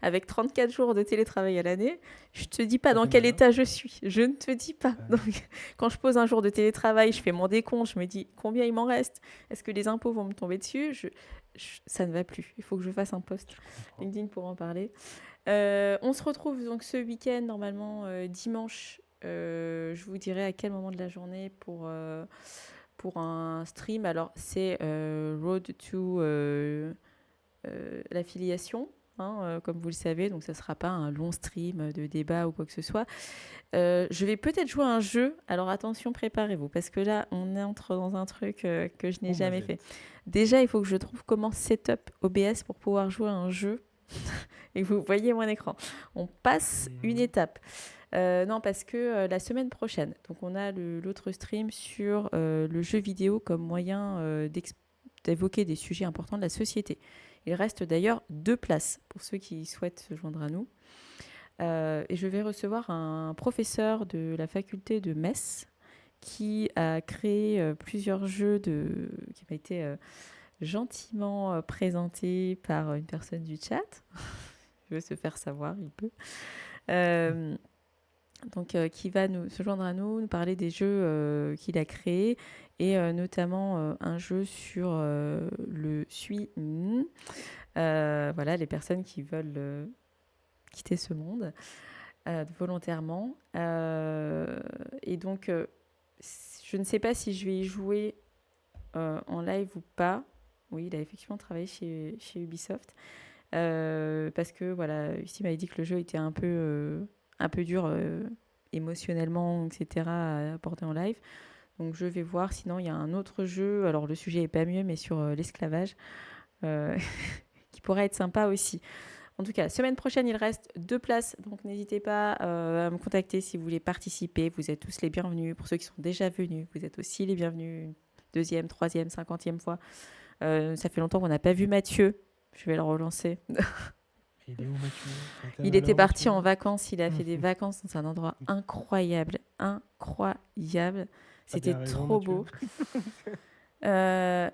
avec 34 jours de télétravail à l'année. Je te dis pas dans quel état je suis. Je ne te dis pas. Donc, quand je pose un jour de télétravail, je fais mon décompte, je me dis combien il m'en reste. Est-ce que les impôts vont me tomber dessus ? Ça ne va plus. Il faut que je fasse un post LinkedIn pour en parler. On se retrouve donc ce week-end, normalement dimanche. Je vous dirai à quel moment de la journée pour un stream. Alors, c'est Road to l'affiliation. Comme vous le savez, donc ça ne sera pas un long stream de débat ou quoi que ce soit. Je vais peut-être jouer à un jeu. Alors attention, préparez-vous, parce que là, on entre dans un truc que je n'ai jamais fait. Déjà, il faut que je trouve comment setup OBS pour pouvoir jouer à un jeu et que vous voyez mon écran. On passe une étape. Non, parce que la semaine prochaine, donc on a l'autre stream sur le jeu vidéo comme moyen d'évoquer des sujets importants de la société. Il reste d'ailleurs 2 places pour ceux qui souhaitent se joindre à nous. Et je vais recevoir un professeur de la faculté de Metz qui a créé plusieurs jeux qui m'a été gentiment présenté par une personne du chat. Je veux se faire savoir, il peut. Donc, qui va se joindre à nous parler des jeux qu'il a créés et notamment un jeu sur le voilà, les personnes qui veulent quitter ce monde volontairement. Et donc, je ne sais pas si je vais y jouer en live ou pas. Oui, il a effectivement travaillé chez Ubisoft. Parce que, voilà, ici, il m'avait dit que le jeu était un peu dur émotionnellement, etc., à apporter en live. Donc, je vais voir. Sinon, il y a un autre jeu. Alors, le sujet n'est pas mieux, mais sur l'esclavage, qui pourrait être sympa aussi. En tout cas, semaine prochaine, il reste 2 places, donc n'hésitez pas à me contacter si vous voulez participer. Vous êtes tous les bienvenus. Pour ceux qui sont déjà venus, vous êtes aussi les bienvenus. 2e, 3e, 50e fois. Ça fait longtemps qu'on n'a pas vu Mathieu. Je vais le relancer. Il est où Mathieu? Il était Alors parti en Mathieu? vacances. Il a fait des vacances dans un endroit incroyable. Incroyable. T'as C'était bien raison trop Mathieu. beau.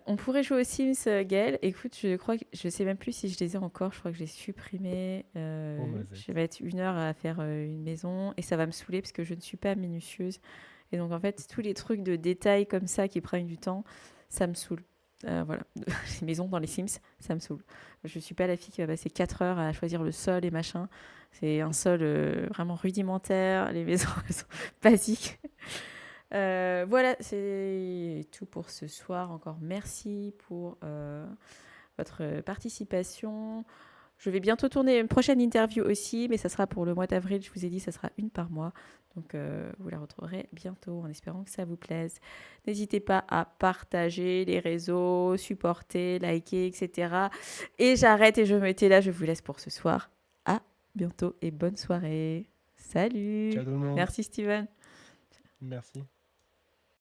On pourrait jouer aux Sims, Gaël. Écoute, je crois que je sais même plus si je les ai encore. Je crois que je les ai supprimés. Oh Je vais Mazette. mettre 1 heure à faire une maison et ça va me saouler parce que je ne suis pas minutieuse. Et donc en fait, tous les trucs de détails comme ça qui prennent du temps, ça me saoule. Voilà, les maisons dans les Sims, ça me saoule. Je suis pas la fille qui va passer 4 heures à choisir le sol et machin. C'est un sol vraiment rudimentaire. Les maisons elles sont basiques. Voilà, c'est tout pour ce soir. Encore merci pour votre participation. Je vais bientôt tourner une prochaine interview aussi, mais ça sera pour le mois d'avril. Je vous ai dit, ça sera une par mois. Donc, vous la retrouverez bientôt en espérant que ça vous plaise. N'hésitez pas à partager les réseaux, supporter, liker, etc. Et j'arrête et je me tais là. Je vous laisse pour ce soir. À bientôt et bonne soirée. Ciao Salut. tout le monde. Merci Steven. Merci.